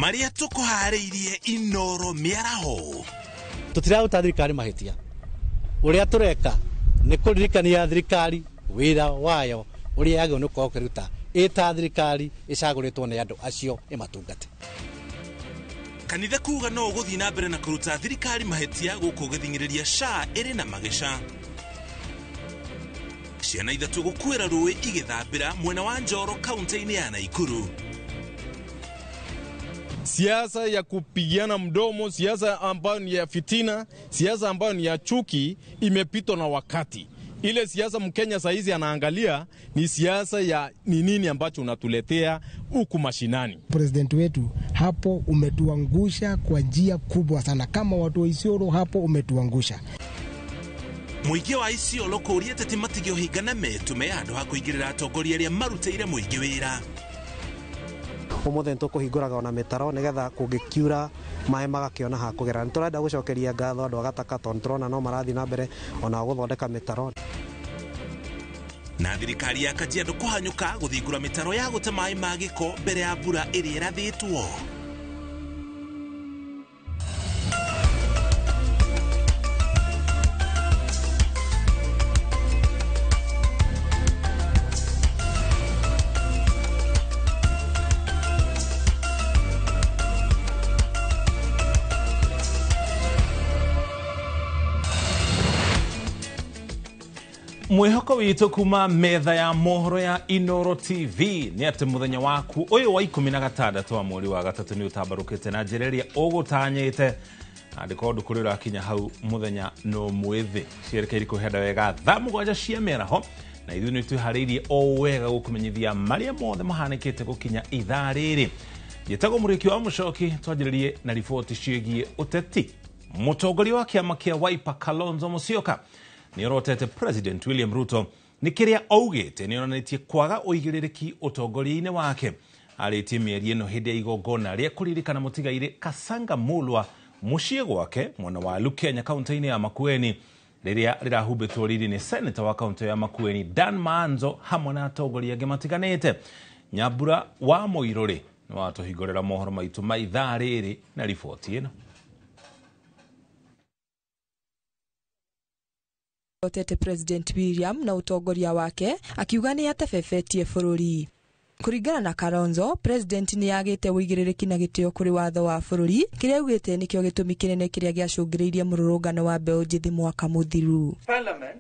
Maria tukuhariirie Inoro miaraho. Tutiraruta thirikari mahitia. Uria tureka ni kuririkania thirikari wira wayo uria yagwo ni kuruta eta thirikari icaguritwo ni andu acio imatungate. Kanitha kuga no guthii na mbere na kuruta thirikari mahitia guku githingiriria SHA iri na magisha. Ciana ithatu gukwira ruwi igithambira mwena wa Njoro kaunti-ini ya Naikuru. Siasa ya kupigiana mdomo, siasa ambayo ni ya fitina, siasa ambayo ni ya chuki imepitwa na wakati. Ile siasa Mkenya saizi anaangalia ni siasa ya ni nini ambacho unatuletea huku mashinani. President wetu hapo umetuangusha kwa njia kubwa sana. Kama watu wa Isiolo hapo umetuangusha. Muigi wa Isiolo kuria tete matigio higana metume andu ha kuigirira atongoria aria maruteire muigi wira. Umuthe ntukuhinguraga ona mitaro nigetha kungikiura mai magakiona ha kugera. Nturenda gucokeria ngatho andu agataka tontrona no marathi na mbere ona guthondeka mitaro. Na thirikari ya Kajiado kuhanyuka guthingura mitaro ya gute mai magiko mbere ya mbura iri irathitwo. Mwihoko witu kuma metha ya mohoro ya Inoro TV ni ati muthenya waku uyu wa 16 wa mweri wa gatatu ni utabarukite na njereria ugutanyite andiko undu kurira kinya hau muthenya no mwithi cierekeire kuhenda wega thamu gwaja cia meraho na ithu ni tuhariirie o wega gukumenyithia maria mothe mahanikite gukinya ithaa riri. Gitago muriki wa mucoki twajiririe na ripoti ciegie uteti. Mutongoria wa kiama kia Wiper Kalonzo Musyoka ni orotete President William Ruto ni kiria augite ni onanetie kwaga uigiririki utongoria-ini wake aritie mieri ino hindi ya igongona ria kuririkana mutigaire Kasanga Mulwa mucie gwake mwana wa Lukenya kaunti-ini ya Makueni riria rirahubitwo riri ni senator wa kaunti ya Makueni Dan Maanzo hamwe na atongoria angi matiganite. Nyambura wa Muiruri ni watuhingurira mohoro maitu ma ithaa riri na riboti ino. Otete President William na utongoria wake akiuga ni atefefetie bururi. Kuringana na Kalonzo, President ni agite uigiririki na gitio kuri watho wa bururi kiria augite nikio gitumi kinene kiria giacungiriirie mururungano wa mbeu njithi mwaka muthiru. Parliament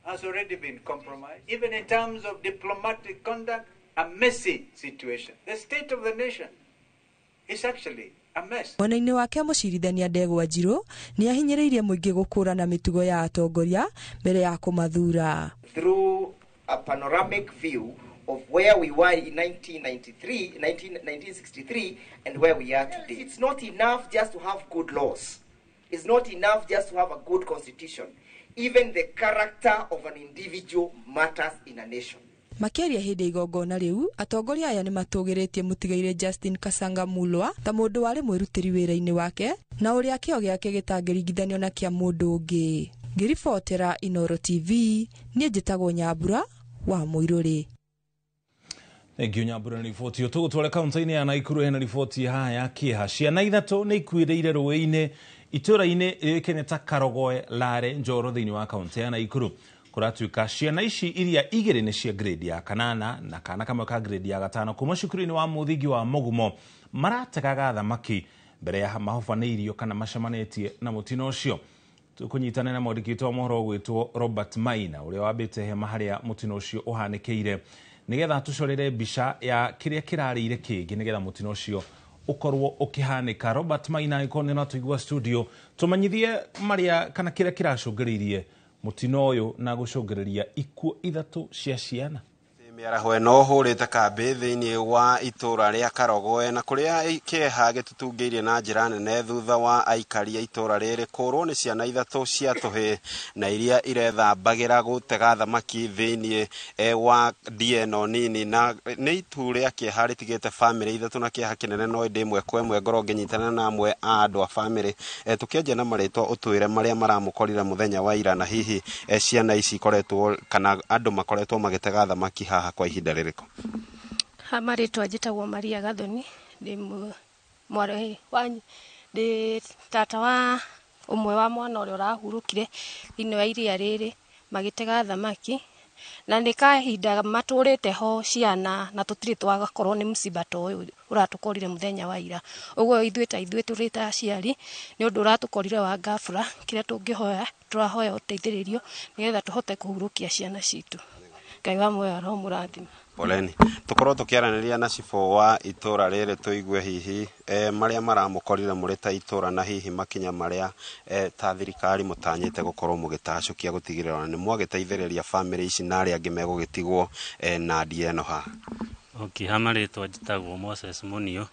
has already been compromised, even in terms of diplomatic conduct, a messy situation. The state of the nation is actually a mess. Mwena-ini wake mucirithania Ndegwa Njiru ni ahinyiriirie muingi gukurana mitugo ya atongoria mbere ya kumathura. Through a panoramic view of where we were in 1963 and where we are today. It's not enough just to have good laws. It's not enough just to have a good constitution. Even the character of an individual matters in a nation. Makeria hindi igongona riu atongoria aya ni matugiritie mutigaire Justin Kasanga Mulwa ta mundu wari mwirutiri wira-ini wake na uria kio giake gitangiringithanio na kia mundu ungi. Ngiribotera Inoro TV ni njitagwo Nyambura wa Muiruri. Egio Nyambura na riboti tugutware kaunti-ini ya Naikuru hena riboti ya kiha ciana ithatu ni ikuireire ruwi-ini itura-ini rikene ta Karogoe Lare Njoro thiini wa kaunti ya Naikuru. Kuratuika ciana ici iria igiri ni cia grade ya kanana na kana kamwe ka grade ya gatano kuma cukuru-ini wa muthingi wa Mugumo marategaga thamaki mbere ya mahofaneirio kana macemanitie na mutino ucio. Tukunyitana na mwandiki wa mohoro gwitwo Robert Maina uria wabite hema haria mutino ucio uhanikiire nigetha tucorere mbica ya kiria kirarire kingi nigetha mutino ucio ukorwo ukihanika. Robert Maina ikone na tuigwa studio tumanyithie maria kana kiria kiracungiririe mutino uyu na gucungiriria ikuo ithatu cia ciana. Miaraho eno hurite kambi thiini wa itura ria Karogoe na kuria kieha gitutungeirie na njira nene thutha wa aikari itura riri kurwo ni ciana ithatu cia tuhi na iria irethambagira gutega thamaki thiini wa dieno nini na ni itu ria kieha ritigite family ithatu na kieha kinene no ndimwe kwemwe ngoro nginyitana na amwe andu a family tukienja na maritwa utwire maria maramukorire muthenya wa ira na hihi ciana ici koretwo kana andu makoretwo magitega thamaki haha kwa ihinda ririko. Maritwa njitagwo Maria Gathoni ndi mware wanyu ndi tata wa umwe wa mwana uri urahurukire thini wa iria riri magitega thamaki na nikahinda maturite ho ciana na tutiri twagakorwo ni musiba to uratukorire muthenya wa ira uguo ithuĩ turita aciari ni undu uratukorire wa gafura kire tungihoya turahoya uteithĩrĩrio nigetha tuhote kuhurukia ciana citu Ngai wa muoyo aro murathima. Poleni tukorwo tukiaraniria na cibũ wa itura rĩrĩ tuigue hihi maria maramukorire muri ta itura na hihi makinya maria ta thirikari mutanyite gukorwo mugitacukia gutigirira ni mwagiteithĩrĩria family ici na aria angi megugitigwo na ndieno ha. Okay, hamaritwa njitagwo Moses Munio,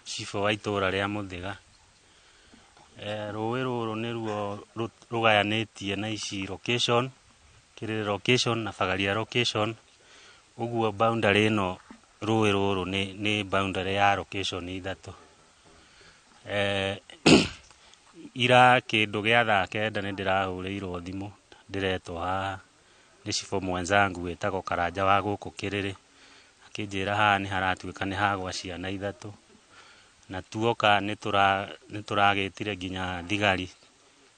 cibũ wa itura ria Muthiga. Rũĩ rũrũ nĩruo rũgayanĩtie na ici location, Kirĩrĩ location na Fagaria location. Uguo boundary ĩno rũĩ rũrũ nĩ boundary ya location ithatũ. Ira kĩndũ gĩa thaa kenda nĩ ndĩrahũrĩirwo thimũ ndiretwo haha nĩ cibũ mwenzangu wĩtagwo Karanja wa gũkũ Kirĩrĩ, akĩnjĩra haha nĩ haratuĩka nĩ hagwa ciana ithatũ, na tuoka nĩtũragĩtire nginya thigari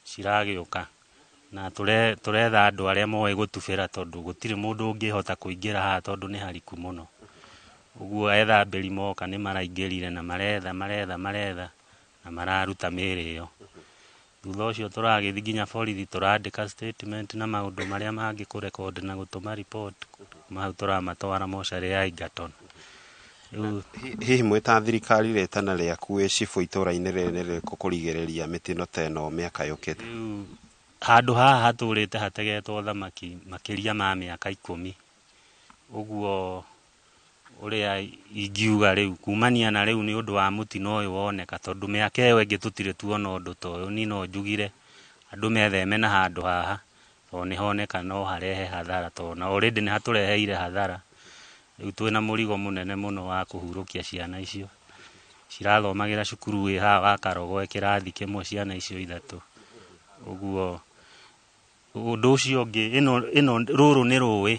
ciragĩũka na turetha andũ arĩa moĩ gũtubĩra tondũ gũtirĩ mũndũ ũngĩhota kũingĩra haha tondũ nĩ hariku mũno. Ũguo ethambĩri moka nĩ maraingĩrire na maretha na mararuta mĩĩrĩ ĩyo. Thutha ũcio tũragĩthi nginya borithi tũrandĩka statement na maũndũ marĩa mangĩ kũrekondi na gũtũma report, hau tũramatwara mocarĩ ya Egerton. Hihi mwĩta thirikari rĩtana rĩaku wĩ cibũ itũra-inĩ rĩrĩ nĩ rĩrĩkũ kũrigĩrĩria mĩtino ta ĩno mĩaka yũkĩte? Handũ haha hatũrĩte hategetwo thamaki makĩria ma mĩaka 10. Ũguo ũrĩa ingiuga rĩu kumania na rĩu nĩ ũndũ wa mũtino ũyũ woneka, tondũ mĩaka ĩyo ĩngĩ tũtirĩ tuona ũndũ ta ũyũ. Niĩ no njugire andũ metheme na handũ haha tondũ nĩ honeka no harehe hathara, tondũ na already nĩ hatũreheire hathara. Rĩu twĩna mũrigo mũnene mũno wa kũhurũkia ciana icio cirathomagĩra cukuru wĩ haha wa Karogoe kĩrathi kĩmwe ciana icio ithatũ. Ũguo ũndũ ũcio ũngĩ rũrũ nĩ rũĩ,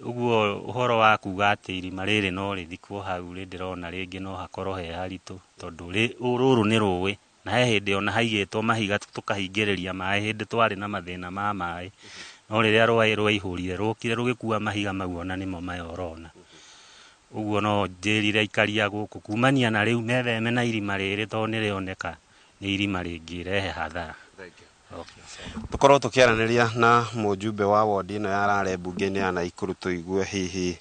ũguo ũhoro wa kuga atĩ irima rĩrĩ no rĩthikwo hau ndĩrona rĩngĩ no hakorwo he haritũ, tondũ rũrũ nĩ rũĩ na he hĩndĩ ona haigĩtwo mahiga tũkahingĩrĩria maĩ hĩndĩ twarĩ na mathĩna ma maĩ, no rĩrĩa rũĩ rwaihũrire rũkire rũgĩkua mahiga mau ona nĩmo maya ũrona. Ũguo no njĩrire aikaria gũkũ kumania na rĩu metheme na irima rĩrĩ tondũ nĩ rĩoneka nĩ irima rĩngĩrehe hathara. Tukorwo tukiaraniria na mũjumbe wa wodi ĩno ya Rare mbunge-inĩ ya Naikuru tuigue hihi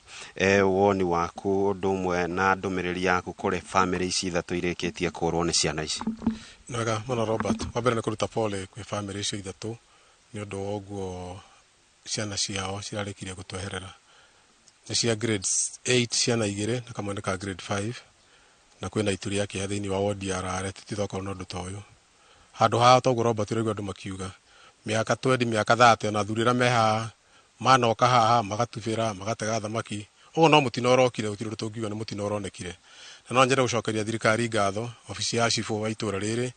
woni waku ũndũ ũmwe na ndũmĩrĩri yaku kũrĩ family ici ithatũ irĩkĩtie kũrwo nĩ ciana ici. Naga mũno Robert, wambere nĩ kũruta pole kwĩ family icio ithatũ nĩ ũndũ wa ũguo ciana ciao cirarĩkirie gũtweherera. Nĩ cia grades 8 ciana 2 na kamwe nĩ ka grade 5 na kwĩna ituri yake thĩinĩ wa wodi ya Rare tũtithokorwo na ũndũ ta ũyũ. Handũ haha toguo Robert ũrĩgua andũ makiuga mĩaka 20 mĩaka 30 na thurĩra me haha manoka haha magatubĩra magatega thamaki. Ũguo no mũtino ũrokire gũtirĩ ũndũ tũngiuga nĩ mũtino ũronekire. Na no nyende gũcokeria thirikari ngatho obici ya cibũ wa itũra rĩrĩ,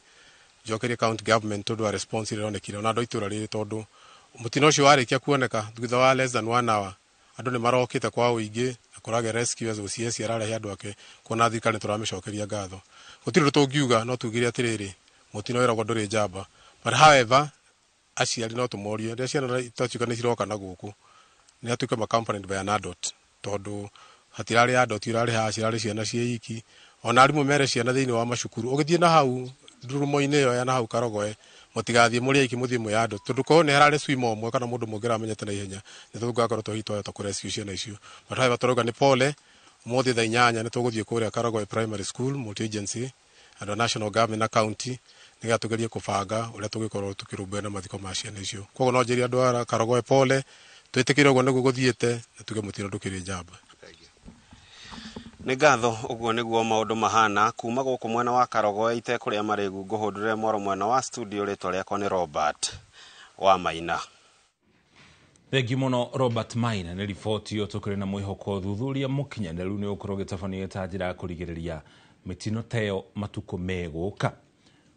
njokerie county government tondũ wa response ĩronekire ona andũ a itũra rĩrĩ, tondũ mũtino ũcio warĩkia kuoneka thutha wa less than 1 hour andũ nĩ marokĩte kwa ũingĩ na kũrage rescuers OCS ararehe andũ ake kuona thirikari tũramĩcokeria ngatho. Gũtirĩ ũndũ tũngiuga no tugire atĩrĩrĩ mũtino wĩragwo ndũrĩ njamba, but however aciari no tũmorie rĩrĩa ciana itatuĩka nĩ ciroka na gũkũ nĩ atuĩke accompanied by an adult, tondũ hatirarĩ adult irarĩ haha cirarĩ ciana cia iki. Ona arimũ mere ciana thĩinĩ wa macukuru ũgĩthiĩ na hau ndurumo-inĩ ĩyo ya na hau Karogoe mũtigathiĩ mũrĩ aiki mũthiĩ mwĩ adult, tondũ korwo nĩ hararĩ swim ũmwe kana mũndũ mũngĩ aramenyete na ihenya nĩ tũgakorwo twahitwo kũrescue ciana icio. But however tũrauga nĩ pole. Ũmũthĩ thaa 8 nĩ tũgũthiĩ kũrĩa Karogoe primary school multi agency and national government na county nĩgetha tũgerie kũbanga ũrĩa tũgĩkorwo tũkĩrũmbũiya na mathiko ma ciana icio. Koguo no njĩrie andũ a Karogoe pole, twĩtĩkĩre ũguo nĩguo gũthiĩte na tuge mũtino ndũkĩrĩ njamba. Nĩ ngatho ũguo nĩguo maũndũ mahana kuma gũkũ mwena wa Karogoe itekũrĩa marĩgu ngũhũndũre moro mwena wa studio. Rĩtwa rĩakwa nĩ Robert wa Maina. Thengi mũno Robert Maina nĩ riboti ĩyo tũkĩrĩ na mwĩhoko thuthuria mũkinyanĩru nĩ ũkorwo gĩtabanio ta njĩra ya kũrigĩrĩria mĩtino ta ĩyo matukũ megũka.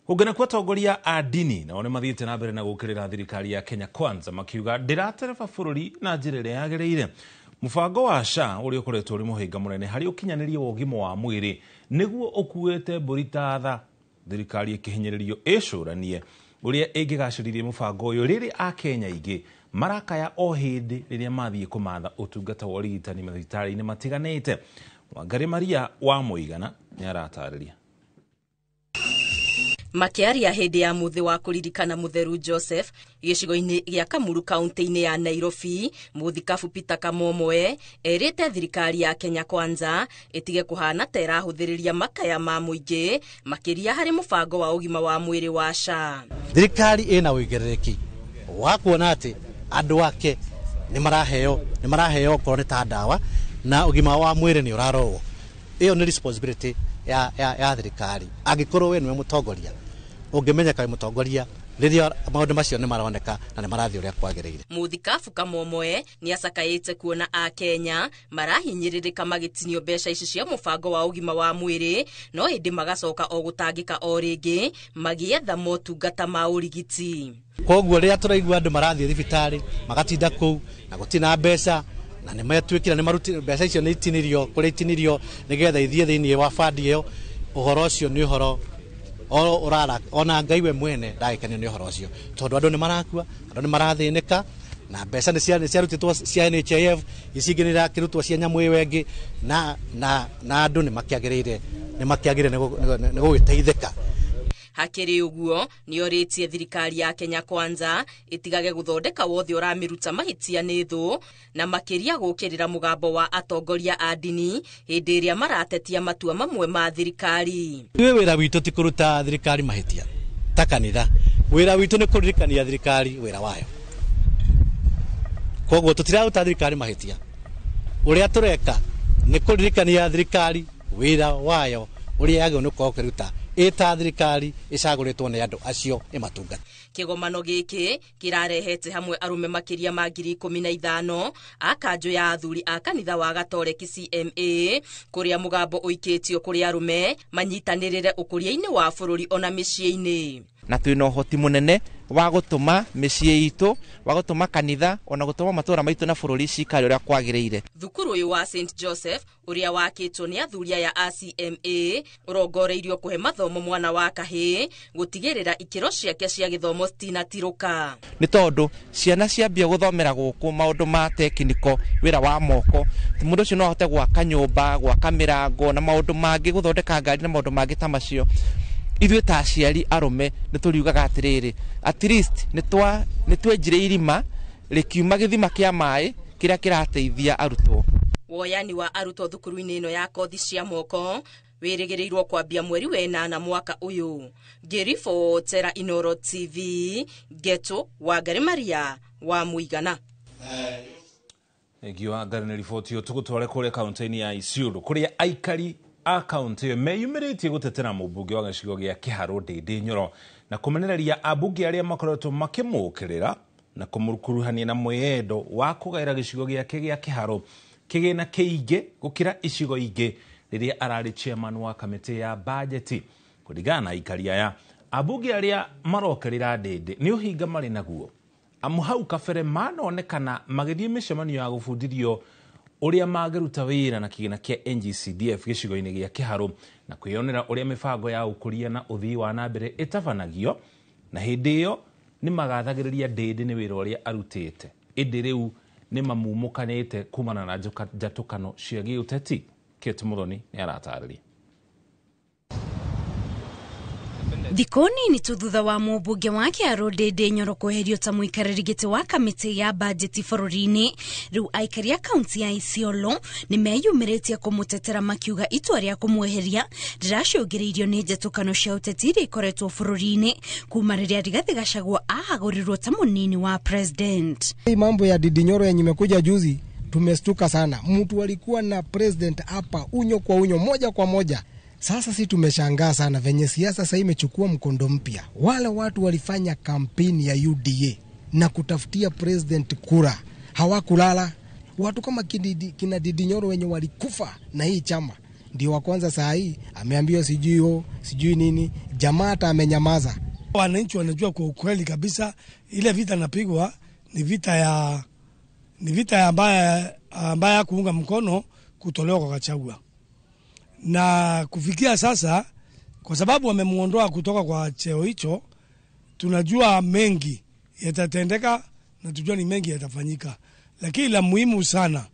Ũngana kwa atongoria a dini nao nĩ mathiĩte na mbere na gũkĩrĩra thirikari ya Kenya Kwanza makiuga ndĩratereba bũrũri na njĩra ĩrĩa yagĩrĩire. Mubango wa SHA uri ukoretwo uri muhinga munene hari ukinyaniria wogimo wa mwiri niguo ukuete mburitatha thirikari ikihinyiririo icuranie uria ingigaciririe mubango uyu riri a Kenya ingi marakaya o hindi riria mathie kumatha utungata wa urigitani mathibitari-ini matiganite. Wangari Maria wa Muigana ni aratariria makiaria hindi ya muthi wa kuririkana mutheru Joseph gicigo-ini gia Kamuru kaunti-ini ya Nairobi. Muthikabu Peter Kamomoe erite thirikari ya Kenya Kwanza itige kuhana ta irahuthiriria makaya ma muingi makiria hari mubango wa ugima wa mwiri wa SHA. Thirikari ina wigerereki wa kuona ati andu ake ni maraheo korwo ni ta ndawa na ugima wa mwiri ni urarowo. Iyo ni responsibility ya thirikari. Angikorwo we niwe mutongoria ungemenya kai mutongoria riria maundu macio ni maroneka na ni marathi uria kwagiriire. Muthikabu Kamomoe ni acakaite kuona a Kenya marahinyiririka magitinio mbeca ici cia mubango wa ugima wa mwiri no hindi magacoka o gutangika o ringi magietha motungata ma urigiti. Koguo riria turaigua andu marathi thibitari magatinda kuu na gutina mbeca na ni metwikira ni maruti mbeca icio ni itinirio kuri itinirio nigetha ithie thiini wa fund iyo. Uhoro ucio ni uhoro urara ona Ngai we mwene ndagikanio ni uhoro ucio tondu andu ni marakua, andu ni marathinika na mbeca ni ciarutitwo cia NHIF icinginira kirutwo cia nyamu iwengi na andu ni makiagirire ni gugiteithika. Hakiri uguo ni oritie thirikari ya Kenya Kwanza itigage guthondeka wothe uramiruta mahitia ni thu na makiria gukirira mugambo wa atongoria a dini hindi iria maratetia matua mamwe ma thirikari. Iwe wira witu ti kuruta thirikari mahitia ta kanitha, wira witu ni kuririkania thirikari wira wayo. Koguo tutiraruta thirikari mahitia, uria tureka ni kuririkania thirikari wira wayo uria yagwo ni kuruta eta thirikari icaguritwo ni andu acio imatungata. Kigomano giki kirarehete hamwe arume makiria ma 15,000 a kanjo ya athuri a kanitha wa Gatoreki CMA kuria mugambo uikitio kuri arume manyitanirire ukuria-ini wa bururi ona micii-ini. Na twina uhoti munene wa gutuma micii itu, wa gutuma kanitha ona gutuma matura maitu na bururi cikari uria kwagiriire. Thukuru uyu wa St Joseph uria wakitwo ni athuria ya ACMA urongoreirio kuhe mathomo mwana wa kahi gutigirira ikiro ciake cia githomo citinatiruka. Ni tondu ciana ciambia guthomera guku maundu ma tekniko wira wa moko mundu ucio no ahote gwaka nyumba, gwaka mirango na maundu mangi, guthondeka ngari na maundu mangi ta macio. Ithuĩ ta aciari arume nĩ tũriugaga atirĩrĩ, at least nĩ twenjire irima rĩkiuma gĩthima kĩa maĩ kĩrĩa kĩrateithia arutwo. Woyani wa arutwo thukuru-inĩ ĩno ya kothi cia moko wĩrĩgĩrĩirwo kwambia mweri wa 8 mwaka ũyũ. Ngĩribotera Inooro TV, Geto Wangari Maria wa Muigana. Egiwa ngari nĩ riboti yo tugutware kũrĩa kaunti-inĩ ya Isiolo kũrĩa aikari a kaunti yo meyumĩrĩtie gutetera mũmbunge wa gĩcigo gĩa Kĩharũ Ndĩndĩ Nyoro na kũmenereria ambunge arĩa makoretwo makĩmũkĩrĩra na kũmũkuruhania na mwĩyendo wa kũgaĩra gĩcigo gĩake gĩa Kĩharũ kĩgĩna kĩingĩ gũkĩra icigo ingĩ rĩrĩa ararĩ chairman wa kamĩtĩ ya bajeti. Kũringana na aikari aya, ambunge arĩa marokĩrĩra Ndĩndĩ nĩ ũhinga marĩ naguo amu hau kabere manonekana magĩthiĩ mĩcemanio ya gũbundithio uria magiruta wira na kigina kia NGCDF gicigo-ini gia Kĩharũ na kwionera uria mibango ya ukuria na uthii wa nambere itabanagio na hindi iyo ni magathagiriria Ndĩndĩ ni wira uria arutite indi riu ni mamumukanite kumana na njatukano cia giuteti. Kate Muthoni ni aratariria. Thikoni ni tuthutha wa mũmbunge wa Kĩharũ Ndĩndĩ Nyoro kweherio ta mũikarĩri gĩtĩ wa kamĩtĩ ya bajeti bũrũri-inĩ. Rĩu aikari a kaunti ya Isiolo nĩ meyumĩrĩtie kũmũtetera makiuga itua rĩa kũmweheria rĩracũngĩrĩirio nĩ njatũkano cia ũteti iria ikoretwo bũrũri-inĩ kuma rĩrĩa Rigathĩ Gachagua ahagũrirwo ta mũnini wa president. Hii mambo ya Ndĩndĩ Nyoro yenye imekuja juzi tumestuka sana. Mtu alikuwa na president hapa unyo kwa unyo, moja kwa moja. Sasa si tumeshangaa sana venye siasa sasa imechukua mkondo mpya. Wale watu walifanya kampeni ya UDA na kutafutia president kura hawakulala. Watu kama kina Ndĩndĩ Nyoro wenye walikufa na hii chama ndio wa kwanza saa hii ameambiwa sijui nini, jamaa hata amenyamaza. Wananchi wanajua kwa ukweli kabisa ile vita napigwa ni vita ni vita ambaye kuunga mkono kutolewa kwa Gachagua. Na kufikia sasa, kwa sababu wamemuondoa kutoka kwa cheo hicho, tunajua mengi yatatendeka na tujua ni mengi yatafanyika. Lakini la muhimu sana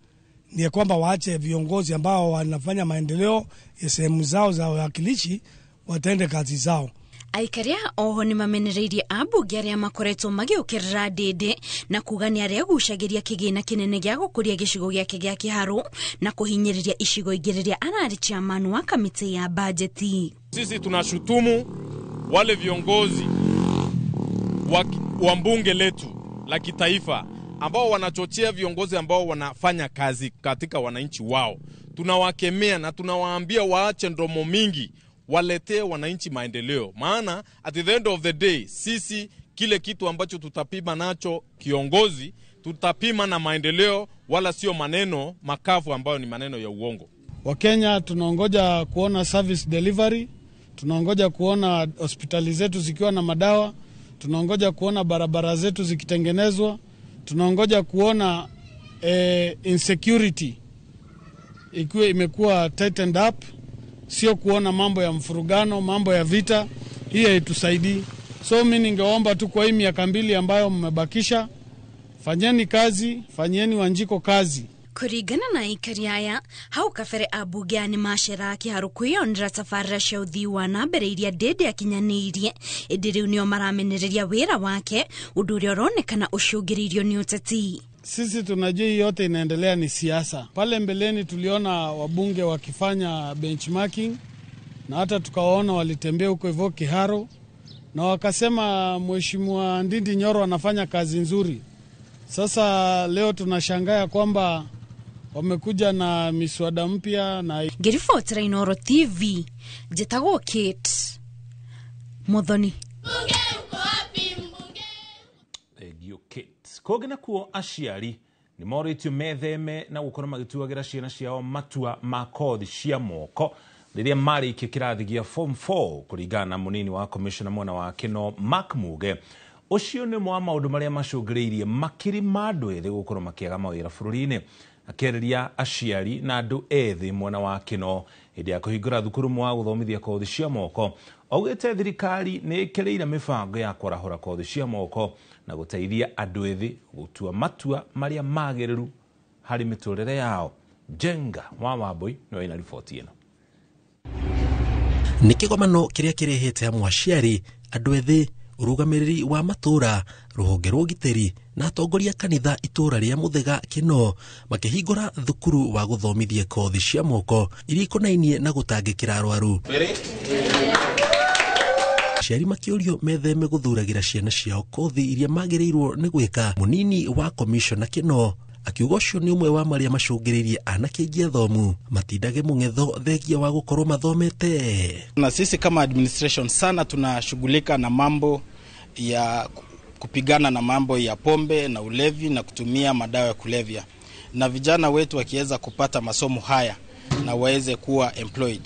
ni kwamba waache viongozi ambao wanafanya maendeleo ya sehemu zao za wakilishi watende kazi zao. Aikaria oho ni mamenereirie ambunge aria makoretwo magiukirira ndindi na kugania aria gucagiria kigina kinene gia gukuria gicigo giake gia Kiharu na kuhinyiriria icigo ingiriria arari chairman wa kamiti ya bajeti. Sisi tunashutumu wale viongozi wa bunge letu la kitaifa ambao wanachochea viongozi ambao wanafanya kazi katika wananchi wao. Tunawakemea na tunawaambia waache ndomo mingi, waletee wananchi maendeleo. Maana at the end of the day, sisi kile kitu ambacho tutapima nacho kiongozi, tutapima na maendeleo, wala sio maneno makavu ambayo ni maneno ya uongo. Wakenya tunaongoja kuona service delivery, tunaongoja kuona hospitali zetu zikiwa na madawa, tunaongoja kuona barabara zetu zikitengenezwa, tunaongoja kuona insecurity ikiwa imekuwa tightened up, sio kuona mambo ya mfurugano, mambo ya vita. Hii haitusaidii. So mimi ningeomba tu kwa hii miaka 2 ambayo mmebakisha, fanyeni kazi, fanyeni Wanjiko kazi. Kurigana na aikaria aya, hau kabere ambunge ni macera Kiharu kwiyonera tabarĩra cia ũthii wa na mbere iria ndende akinyanĩirie, ĩndĩ rĩu nĩo maramenereria wĩra wake, ũndũ ũrĩa ũronekana ũcũngĩrĩirio nĩ ũteti. Sisi tunajua yote inaendelea ni siasa. Pale mbeleni tuliona wabunge wakifanya benchmarking na hata tukawaona walitembea huko hivyo Kiharu na wakasema Mheshimiwa Ndindi Nyoro anafanya kazi nzuri. Sasa leo tunashangaa kwamba wamekuja na miswada mpya na Ngiribotera Inooro TV, njĩtagwo Kate Muthoni. Kogena kuo aciari ni moritio metheme na gukora magituagira ciana ciao matua ma kothi cia moko riria marikia kirathi gia form 4 kuringana na munini wa commissioner mwana wa Kino Mark Muge. Ucio ni mwa maundu maria macungiriirie makiri mandu ethi gukora makiaga mawira bururi-ini, akeriria aciari na andu ethi mwana wa Kino hĩndĩ ya kũhingũra thukuru mwa gũthomithia kothi cia moko. Augĩte thirikari nĩ ĩkĩrĩire mĩbango ya kũrahũra kothi cia moko na gũteithia andũ ethĩ gũtua matua marĩa magĩrĩru harĩ mĩtũrĩre yao. Jenga wa Wambui nĩwe ina riboti ĩno. Nĩ kĩgomano kĩrĩa kĩrehete hamwe aciari, andũ ethĩ, urugamiriri wa matura, ruhonge rwa ũgitĩri na atongoria kanitha itura ria Muthega Kino makihingũra thukuru wa gũthomithia kothi cia moko iria ikonainie na gũtangĩkĩra arwaru. Aciari makĩũrio metheme gũthuragira ciana ciao kothi iria magĩrĩirwo nĩ gwĩka. Munini wa commissioner Kino akiuga ũcio nĩ ũmwe wa marĩa macũngĩrĩirie anake aingĩ athomu matindage mũng'etho thengia wa gũkorwo mathomete. Na sisi kama administration sana tunashughulika na mambo ya kupigana na mambo ya pombe na ulevi na kutumia madawa ya kulevya, na vijana wetu wakiweza kupata masomo haya na waweze kuwa employed,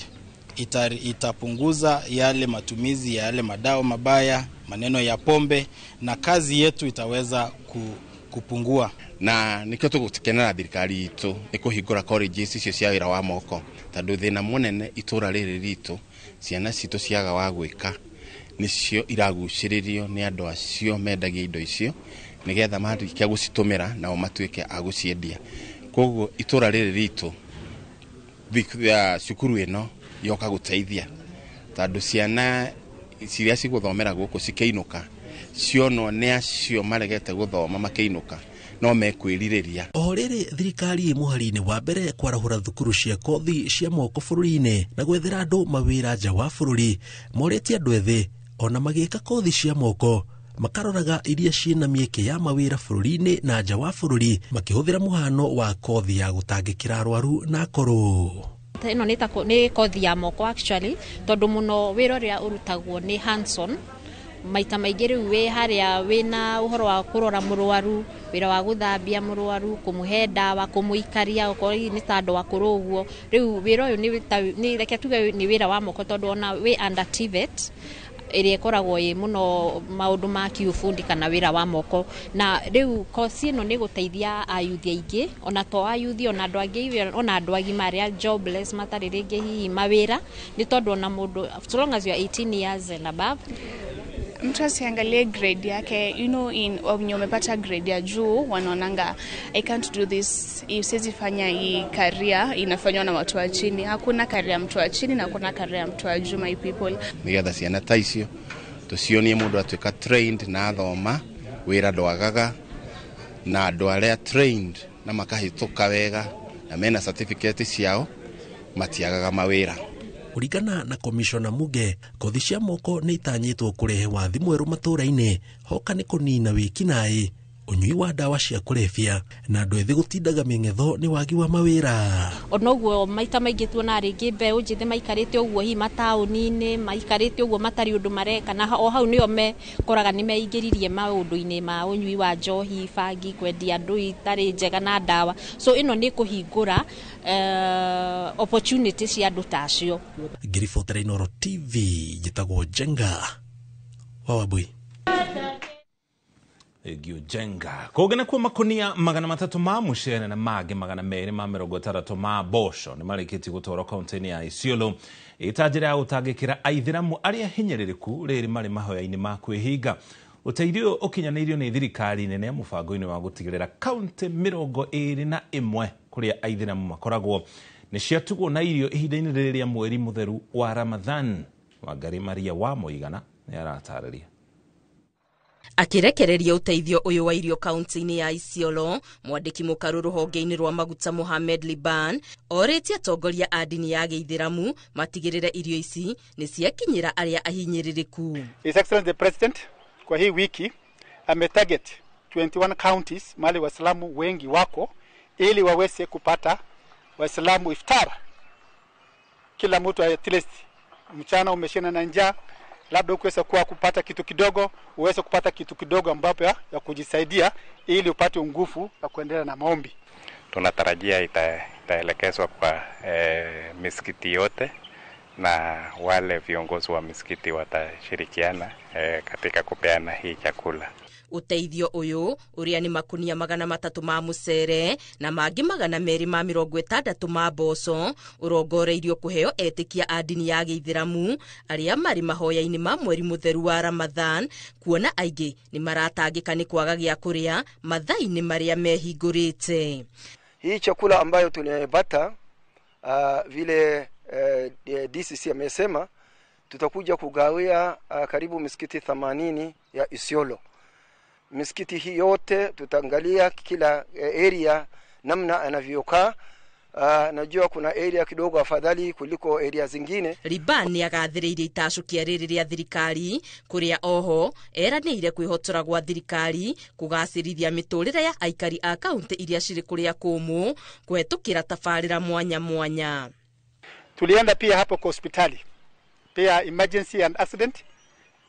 itapunguza yale matumizi ya yale madawa mabaya, maneno ya pombe, na kazi yetu itaweza kupungua. Na nikio tugukenera thirikari itu ikuhingura colleges icio cia wira wa moko, tondu thina munene itura riri ritu ciana citu ciaga wa gwika nicio iraguciririo ni andu acio mendagia indo icio nigetha marikia gucitumira na o matuike aguciendia. Koguo itura riri ritu cukuru ino yoka guteithia tondu ciana ciria ciguthomera guku cikeinuka ciono ni acio maregete guthoma makeinuka no mekwĩrirĩria. O rĩrĩ thirikari mũhari-inĩ wa mbere kwarahũra thukuru cia kothi cia moko bũrũri-inĩ na gwethera andũ mawĩra nja wa bũrũri, morĩtie andũ ethĩ ona magĩka kothi cia moko makaroraga iria ciĩna mĩeke ya mawĩra bũrũri-inĩ na nja wa bũrũri, makĩhũthĩra mũhano wa kothi ya gũtangĩkĩra arwaru na akũrũ. Ĩno nĩ kothi ya moko actually, tondũ mũno wĩra ũrĩa ũrutagwo nĩ hands-on. Maita maingĩ rĩu wĩ harĩa wĩna ũhoro wa kũrora mũrwaru, wĩra wa gũthambia mũrwaru, kũmũhe ndawa, kũmũikaria, okorwo nĩ ta andũ akũrũ ũguo. Rĩu wĩra ũyũ nĩ reke tuge nĩ wĩra wa moko tondũ ona wĩ under TVET, ĩrĩa ĩkoragwo ĩ mũno maũndũ ma kiufundi kana wĩra wa moko, na rĩu kosi ĩno nĩ gũteithia ayuthi aingĩ, ona to ayuthi, ona andũ angĩ, ona andũ agima arĩa jobless matarĩ rĩngĩ hihi mawĩra, nĩ tondũ ona mũndũ so long as you are 18 years and above, mtu asiangalie grade yake, wenye umepata grade ya juu wanaonanga I can't do this, siwezi fanya hii career inafanywa na watu wa chini. Hakuna career ya mtu wa chini na hakuna career ya mtu wa juu, my people. Nigetha ciana ta icio tucionie mundu atuika trained na athoma wira ndwagaga na andu aria trained na makahituka wega na mena certificate ciao matiagaga mawira. Kurigana na komishona Muge, kothi cia moko nĩ itanyĩtwo kũrehe wathi mwerũ matũũra-inĩ, hoka nĩ kũnina wĩkinaĩ, ũnyui wa ndawa cia kũrebia na andũ ethĩ gũtindaga mĩng'etho nĩ wagi wa mawĩra. Ona ũguo maita maingĩ tuona rĩngĩ mbeũ njĩthĩ maikarĩte ũguo hihi mataũni-inĩ, maikarĩte ũguo matarĩ ũndũ mareka, na o hau nĩo mekoraga nĩ meingĩririe maũndũ-inĩ ma ũnyui wa njohi, bangi, kwendia andũ itarĩ njega na ndawa. So ĩno nĩ kũhingũra opportunity cia andũ tacio. Ngiribotera Inooro TV, njĩtagwo Jenga wa Wambui. Egio Jenga. Kũgena kuo makonia 300 ma mucere na mangĩ 260 ma mboco nĩ marĩkĩtie gũtwarwo kaunti-inĩ ya Isiolo ĩta njĩra ya gũtangĩkĩra aithĩramu arĩa hinyĩrĩrĩku rĩrĩ marĩ mahoya-inĩ ma kwĩhinga. Ũteithio ũkinyanĩirio nĩ thirikari nene mũbango-inĩ wa gũtigĩrĩra kaunti 21 kũrĩa aithĩramu makoragwo nĩ ciatugwo na irio ihinda-inĩ rĩrĩa mweri mũtheru wa Ramadhan. Wangari Maria wa Mũigana nĩ aratarĩria. Akirekereria uteithio uyu wa irio kaunti-inĩ ya Isiolo, mwandiki mũkaru rũhonge-inĩ rwa maguta Mohamed Liban orĩtie atongoria a dini ya Gĩithĩramu matigĩrĩre irio ici nĩ ciakinyĩra arĩa ahinyĩrĩrĩku. His Excellency the President kwa hii wiki ametarget 21 counties mali Waislamu wengi wako ili waweze kupata Waislamu iftar. Kila mtu at least mchana umeshina na njaa, labda ukiweza kuwa kupata kitu kidogo, uweze kupata kitu kidogo ambapo ya kujisaidia ili upate nguvu ya kuendelea na maombi. Tunatarajia itaelekezwa kwa misikiti yote na wale viongozi wa misikiti watashirikiana katika kupeana hii chakula. Uteithio uyu uria ni makunia 300 ma mucere na mangi 260 ma mboco urongoreirio kuheo etikia a dini ya Gĩithĩramu aria mari mahoya-inĩ ma mweri mutheru wa Ramadhan, kuona aingĩ ni maratangĩka ni kwaga gĩa kũrĩa mathaa-inĩ maria mehingũrĩte. Hii chakula ambayo tunapata vile DCC amesema tutakuja kugawia karibu misikiti 80 ya Isiolo. Misikiti hii yote tutaangalia kila area namna anavyokaa. Najua kuna area kidogo afadhali kuliko area zingine. Liban ni agathĩrĩirie itacukia rĩrĩ rĩa thirikari kuria oho eranĩire kwĩhotora gwa thirikari kũgacĩrithia mĩtũrĩre ya aikari a kaunti iria cirĩ kũrĩa kũmũ kũhetũkĩra tabarĩra mwanya mwanya. Tulienda pia hapo kwa hospitali, pia emergency and accident.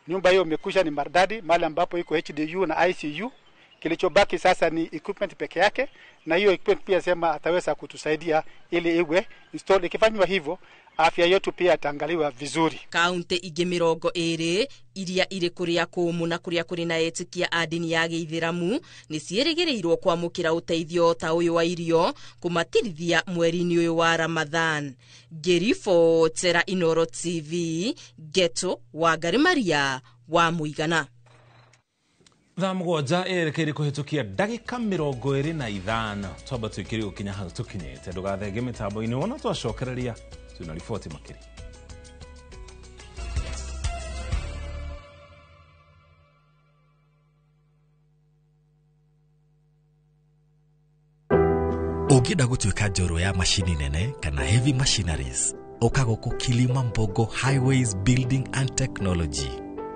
Nyumba hiyo imekusha ni maridadi, mahali ambapo iko HDU na ICU. Kilichobaki sasa ni equipment peke yake, na hiyo equipment pia sema ataweza kutusaidia ili iwe install. Ikifanywa hivyo afya yetu pia itaangaliwa vizuri. Kaunti ingĩ 20 iria irĩ kũrĩa kũmũ na kũrĩa kũrĩ na etikia a dini ya Gĩithĩramu nĩ ciĩrĩgĩrĩirwo kwamũkĩra ũteithio ta ũyũ wa irio kũmatirithia mweri-inĩ ũyũ wa Ramadhan. Ngiribotera Inooro TV, Geto Wangari Maria wa Mũigana. Thaa mũgwanja ĩrekeire kũhetũkia ndagĩka 25 twamba twĩkĩre gũkinya hau tũkinyĩte. Ndũgathenge mĩtambo-inĩ, wona twacokereria tuna riboti makĩria. Ũngĩenda gũtuĩka njorua ya macini nene kana heavy machineries, ũka gũkũ Kilimambogo Highways Building and Technology.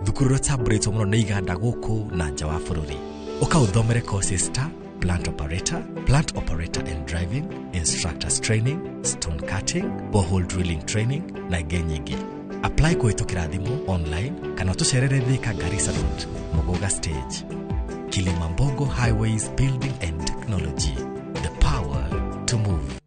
Thukuru rũtambũrĩtwo mũno nĩ iganda gũkũ na nja wa bũrũri. Ũka ũthomere courses ta plant operator and driving, instructors training, stone cutting, borehole drilling training na ingĩ nyingĩ. Apply kũhetũkĩra thimũ online kana tũcerere Thika Garissa Road, Muguga Stage. Kilimambogo Highways Building and Technology, the power to move.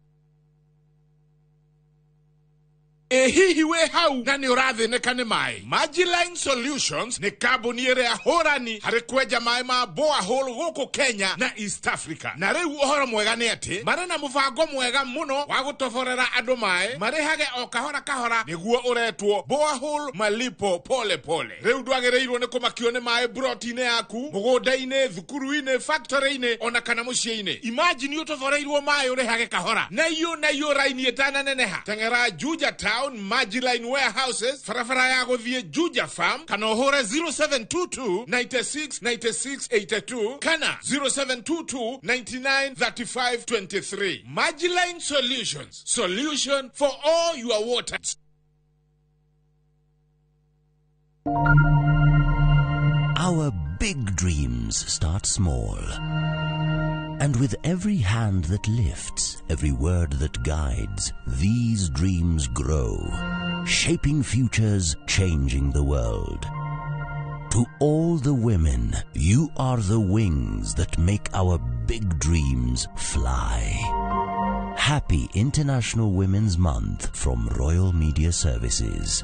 hihi we hau na ni ũrathinĩka nĩ maĩ? Magiline Solutions nĩ kambuni ĩrĩa hũrani harĩ kwenja maĩ ma borehole gũkũ Kenya na East Africa. Na rĩu ũhoro mwega nĩ atĩ marĩ na mũbango mwega mũno wa gũtoborera andũ maĩ marĩhage o kahora kahora nĩguo ũretwo borehole malipo pole pole. Rĩu ndwagĩrĩirwo nĩ kũmakio nĩ maĩ broti-inĩ yaku, mũgũnda-inĩ, thukuru-inĩ, factory-inĩ ona kana mũciĩ-inĩ. Imagine ũtoboreirwo maĩ ũrĩhage kahora. Na iyo raini ĩtananeneha. Teng'era Juja Town Magiline Warehouses, barabara ya gũthiĩ Juja Farm, kana ũhũre 0722 96 96 82 kana 0722 99 35 23. Magiline Solutions, solution for all your water. Our big dreams start small. And with every hand that lifts, every word that guides, these dreams grow, shaping futures, changing the world. To all the women, you are the wings that make our big dreams fly. Happy International Women's Month from Royal Media Services.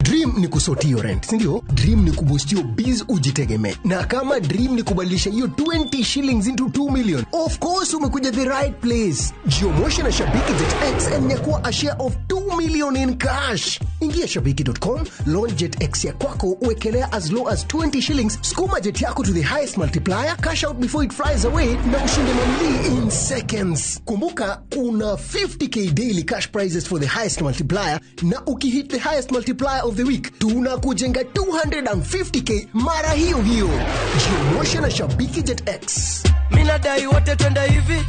Dream ni kusotio rent, sindio? Dream ni kubustio biz ujitegeme. Na kama dream ni kubadilisha hiyo 20 shillings into 2 million, of course umekuja the right place. Jiomoshi na Shabiki JetX and nyakua a share of 2 million in cash. Ingia shabiki.com, launch JetX ya kwako, uwekelea as low as 20 shillings, skuma jet yako to the highest multiplier, cash out before it flies away, na ushinde mamili in seconds. Kumbuka, kuna 50k daily cash prizes for the highest multiplier, na ukihit the highest multiplier of the week, tunakujenga 250k mara hiyo hiyo. Jiomoshi na Shabiki JetX. Minadai wote twenda hivi.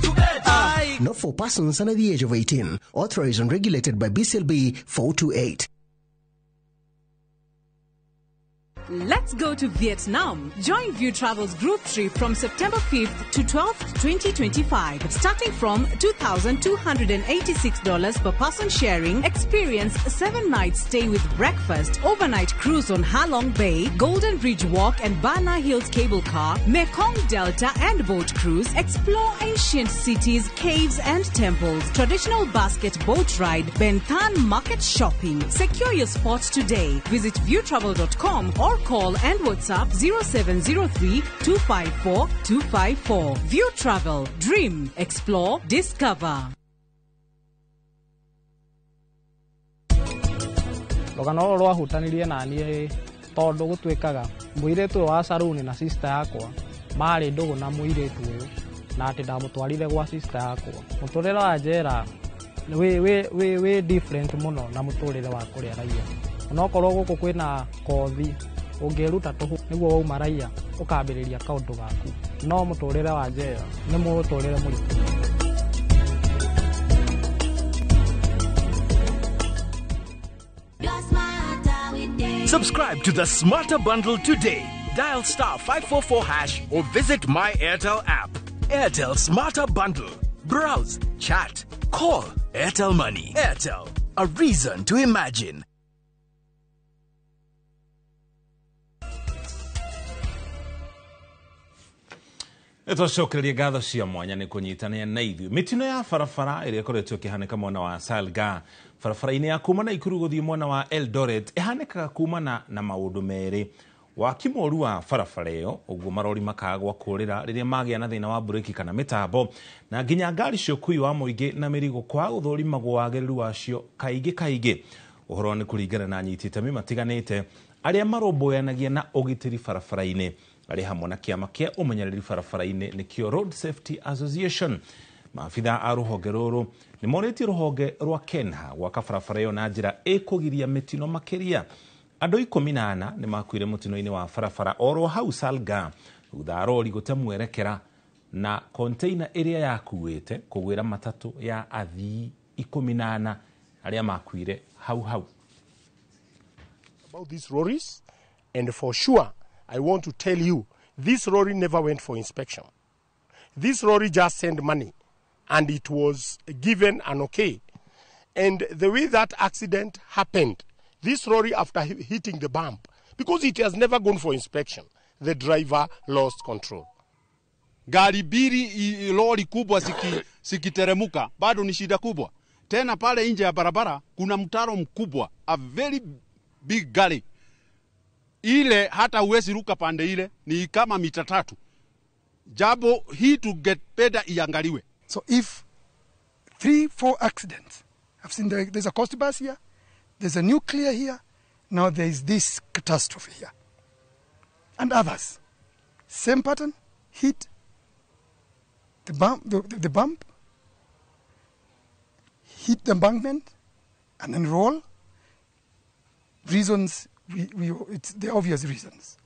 Not for persons under the age of 18. Authorized and regulated by BCLB 428. Let's go to Vietnam. Join View Travel's group trip from September 5th to 12th, 2025. Starting from $2,286 per person sharing, experience 7 nights stay with breakfast, overnight cruise on Ha Long Bay, Golden Bridge Walk and Bana Hills cable car, Mekong Delta and boat cruise, explore ancient cities, caves and temples, traditional basket boat ride, Ben Thanh market shopping. Secure your spot today. Visit viewtravel.com or call and WhatsApp 0703 254 254. View Travel. Dream. Explore. Discover. Rogano rwahutanirie na niĩ tondũ gũtuĩkaga mũirĩtu wa Saruni na sister yakwa marĩ ndũgũ na mũirĩtu ũyũ na atĩ ndamũtwarire gwa sister yakwa. Mũtũrĩre wa njera we different mũno na mũtũrĩre wa kũrĩa raia. Onokorwo gũkũ kwĩna kothi ũngĩruta tũhũ nĩguo wauma raia ũkambĩrĩria kaũndũ gaku, no mũtũrĩre wa njera nĩ mũtũrĩre mũritũ. Subscribe to the Smarter Bundle today. Dial *544# or visit My Airtel app. Airtel Smarter Bundle. Browse, chat, call. Airtel Money. Airtel. A reason to imagine. Twacokereria ngatho cia mwanya nĩ kũnyitania na ithuĩ. Mĩtino ya barabara ĩrĩa ĩkoretwo ĩkĩhanĩka mwena wa Salga, barabara-inĩ ya kuma Naikuru gũthiĩ mwena wa Eldoret, ĩhanĩkaga kumana na maũndũ merĩ. Waki mũru wa barabara ĩyo, ũguo marori makagwa kũrĩra rĩrĩa magĩa na thĩna wa bureki kana mĩtambo, na nginya ngari cia ũkui wa mũingĩ na mĩrigo kwaga gũthũrimagwo wagĩrĩru wacio kaingĩ. Ũhoro nĩ kũringana na anyiti itemi matiganĩte arĩa marũmbũyanagia na ũgitĩri barabara-inĩ, arĩ hamwe na kĩama kĩa ũmenyereri barabara-inĩ nĩkĩo Road Safety Association. Maabitha a rũhonge rũrũ nĩ morĩtie rũhonge rwa KENHA gwaka barabara ĩyo na njĩra ĩkũgiria mĩtino makĩria. Andũ 14 nĩ makuire mũtino-inĩ wa barabara oro hau Salga thutha rori gũte mwerekera na container ĩrĩa yakuĩte kũgwĩra matatũ ya athii 14 arĩa makuire hau. About these lorries, and for sure I want to tell you, this lorry never went for inspection. This lorry just sent money and it was given an okay. And the way that accident happened, this lorry, after hitting the bump, because it has never gone for inspection, the driver lost control. gari mbili lori kubwa sikiteremuka, bado ni shida kubwa. Tena pale nje ya barabara kuna mtaro mkubwa, a very big gully. Ile hata uwezi ruka pande ile, ni kama mita 3. Jabo hii to get better iangaliwe. So if 3-4 accidents, I've seen there's a coast bus here, there's a nuclear here, now there is this catastrophe here. And others, same pattern, hit, the bump, hit the embankment, and then roll. Reasons, it's the obvious reasons.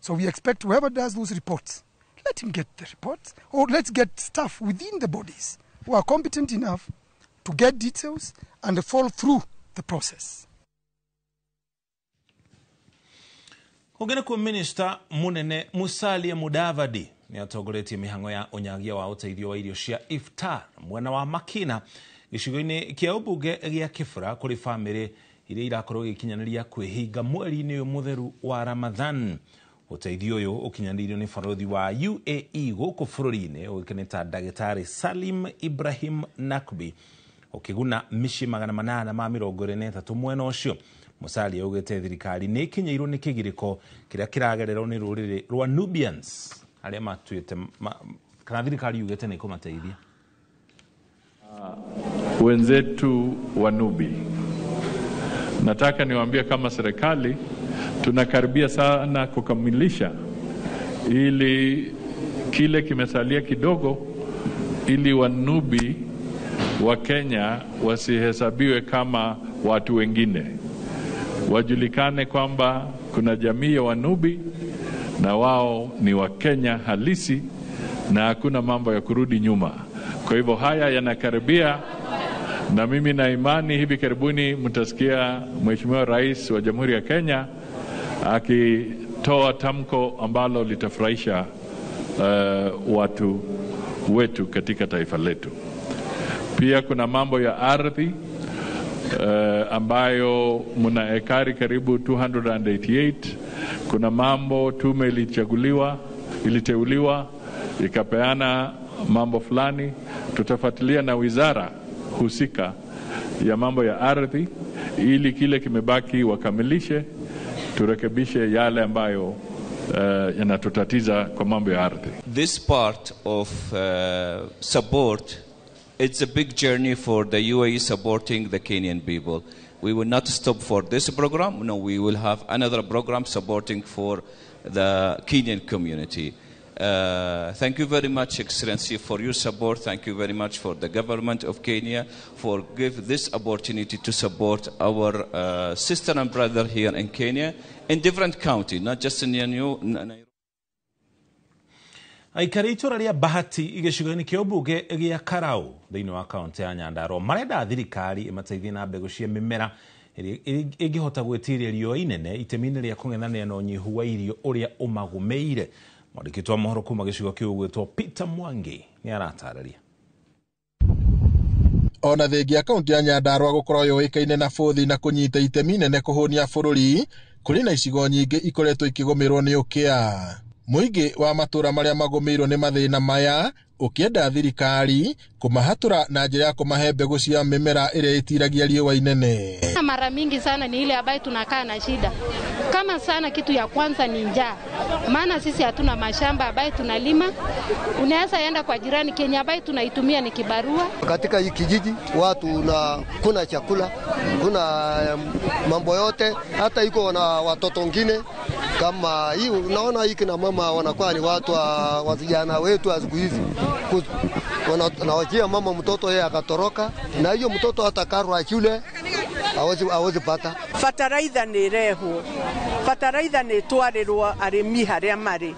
So we expect whoever does those reports, let him get the reports, or let's get staff within the bodies who are competent enough to get details and follow through the process. Kugena kwa Minister Munene Musalia Mudavadi ni atogoretie mihango ya unyagia wa uteithio wa irio cia iftar mwena wa Makina gicigo-ini kia ubunge gia Kibra kuri family iria irakorwo gikinyaniria kwihinga mweri-ini uyu mutheru wa Ramadhan. Uteithio uyu ukinyanirio ni barothi wa UAE guku bururi-ini ugikeneta Dagitari Salim Ibrahim Nakbi ukiguna mishi 823 mwena ucio. Musalia ugete thirikari ni kinyairwo ni kigiriko kiria kiragererwo ni ruriri rwa Nubians aria matuite kana thirikari ugete ni kumateithia wenzetu wa Nubi. Nataka niwaambie kama serikali tunakaribia sana kukamilisha ili kile kimesalia kidogo, ili Wanubi wa Kenya wasihesabiwe kama watu wengine. Wajulikane kwamba kuna jamii ya Wanubi na wao ni wa Kenya halisi na hakuna mambo ya kurudi nyuma. Kwa hivyo haya yanakaribia, na mimi na imani hivi karibuni mtasikia Mheshimiwa Rais wa Jamhuri ya Kenya akitoa tamko ambalo litafurahisha watu wetu katika taifa letu. Pia kuna mambo ya ardhi ambayo muna ekari karibu 288. Kuna mambo tume iliteuliwa ikapeana mambo fulani. Tutafuatilia na wizara husika ya mambo ya ardhi ili kile kimebaki wakamilishe, turekebishe yale ambayo yanatutatiza kwa mambo ya ardhi. This part of support, it's a big journey for the UAE supporting the Kenyan people. We will not stop for this program. No, we will have another program supporting for the Kenyan community. Thank you very much, Excellency, for your support. Thank you very much for the government of Kenya for giving this opportunity to support our sister and brother here in Kenya in different counties, not just in Nairobi. Aikari itura ria Bahati igicigo-ini kia ubunge gia Karau thiini wa kaunti ya Nyandarua marenda thirikari imateithie na mbegu cia mimera ingihota gwetiria riũa inene itemi-ini ria kung'ethanĩra na ũnyihu wa irio uria umagumeire. Mwandĩki wa mohoro kuma gĩcigo kĩu gwĩtwo Peter Mwangi ni aratarĩria. Ona thengia kaunti ya Nyandarua gukorwo yoĩkaine na bũthi na kũnyita itemi nene kũhũnia bũrũri, kũrĩ na icigo nyingĩ ikoretwo ikĩgũmĩrwo nĩ ũkĩa. Mũingĩ wa matũra marĩa magũmĩirwo nĩ mathĩna maya ukienda thirikari kumahatura na njĩra ya kumahe mbegu cia mimera ĩrĩa itiragia riũa inene. Mara mingi sana ni ile ambayo tunakaa na shida. Kama sana kitu ya kwanza ni njaa. Maana sisi hatuna mashamba ambayo tunalima. Unaweza enda kwa jirani Kenya ambayo tunaitumia ni kibarua. Katika hii kijiji watu kuna chakula, kuna mambo yote, hata iko na watoto wengine kama hii unaona hiki na mama wanakuwa ni watu wa vijana wetu siku hizi. Wanawachia mama mtoto yeye akatoroka, na hiyo mtoto hata karo shule hawezi pata. Fataraitha ni rehu, fataraitha ni twarirwo arimi haria mari,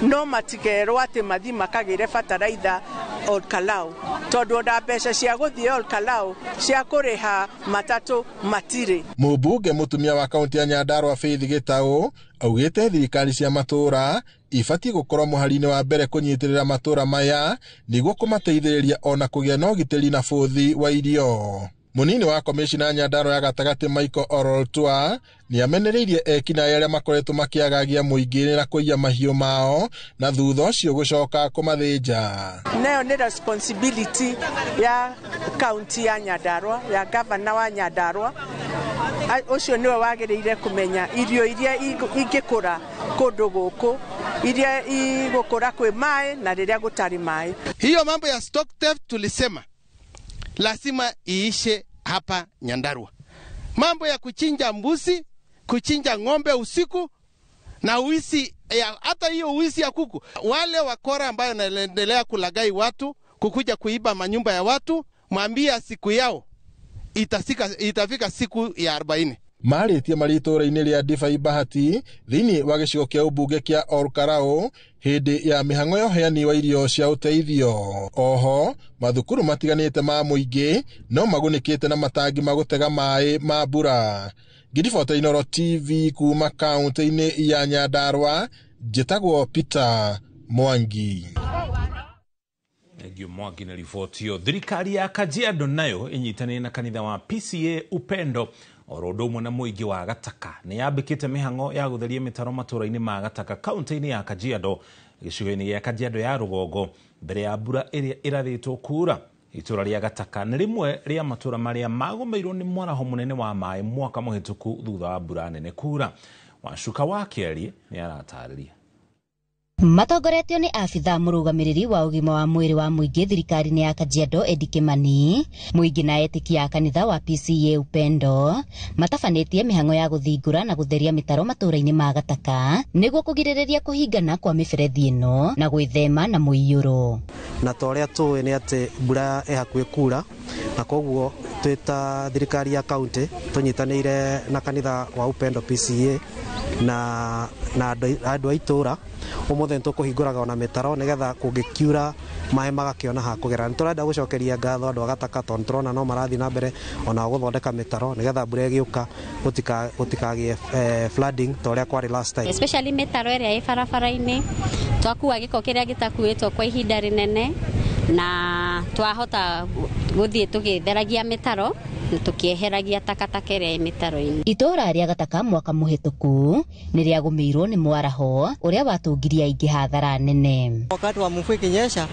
no matigerwo ati mathi makagire fataraitha Olkalau, tondu nda mbeca cia guthie Olkalau cia kuriha matatu matire. Mũmbunge mutumia wa kaunti ya Nyandarua Faith Gitau augite thirikari cia matura ibatie gukorwo muhari-ini wa mbere kunyitirira matura maya niguo kumateithĩrĩria ona kũgĩa na ũgitĩri na bũthi wa irio. Munini wa komishina Nyandarua ya gatagati Michael Oroltua ni amenereirie ekina yaria makoretwo makiagagia muingi na kuiya mahiu mao na thutha ucio gucoka kumathinja. Nayo ni responsibility ya county ya Nyandarua, ya governor wa Nyandarua. Ucio niwe wagiriire kumenya irio iria ingikura kundu guku, iria igukura kwi mai na riria gutari mai. Hiyo mambo ya stock theft tulisema lazima iishe hapa Nyandarua. Mambo ya kuchinja mbuzi, kuchinja ng'ombe usiku na uisi hata hiyo uisi ya kuku. Wale wakora ambao wanaendelea kulagai watu, kukuja kuiba manyumba ya watu, mwambia siku yao itafika siku ya 40. Maritie maritora-ini ria Divai Bahati thini wa gicigo kia ubunge kia Olkarau hindi ya mihango ya uheani wa irio cia uteithio. Oho mathukuru matiganite ma muingi no magunikite na matangi magutega mai ma mbura. Ngiribota Inooro TV kuma kaunti-ini ya Nyandarua, njitagwo Peter Mwangi. Egio Mwangi na ribotio. Thirikari ya Kajiado nayo inyitanire na kanitha wa PCA Upendo orodo mwana muingi wa Gataka ni yambikite mihango ya gutheria mitaro matura-ini ma Gataka kaunti-ini ya Kajiado gicigo-ini ya Kajiado ya rugongo mbere ya mbura iria irathitwo kura. Itura ria Gataka ni rimwe ria matura maria magomeirwo ni mwaraho munene wa mai mwaka muhituku thutha wa mbura nene kura. Wacuka wa Kieri ni aratariria. Matongoretio ni afitha murugamiriri wa ugima wa mwiri wa muingi thirikari-ini ya Kajiado Eddie Kimani, muingi na etiki ya kanitha wa PCA Upendo matafanitie mihango ya guthingura na gutheria mitaro matura-ini ma Gataka niguo kugiririria kuhingana kwa miberethi ino na gwithema na muiyuro. Na toria tuwe ni ati mbura ehakue kura na koguo twita thirikari ya kaunti tunyitanire na kanitha wa Upendo PCA na andu a itura umuthe ntukuhinguraga ona mitaro nigetha kungikiura mai magakiona ha kugera. Niturenda gucokeria ngatho andu a Gataka tondu turona no marathi na mbere ona guthondeka mitaro nigetha mbura igiuka gutikagie flooding toria kwari last time, especially mitaro iria i barabara-ini twakua giko kiria gitakuitwo kwa ihinda rinene na twahota guthie tugitheragia mitaro tukieheragia takataka iria mitaro-ini. Itura ria Gataka mwaka muhituku ni ria gumirwo ni mwaraho uria watungiria ingi hathara nene. Wakati wa mvua ikinyesha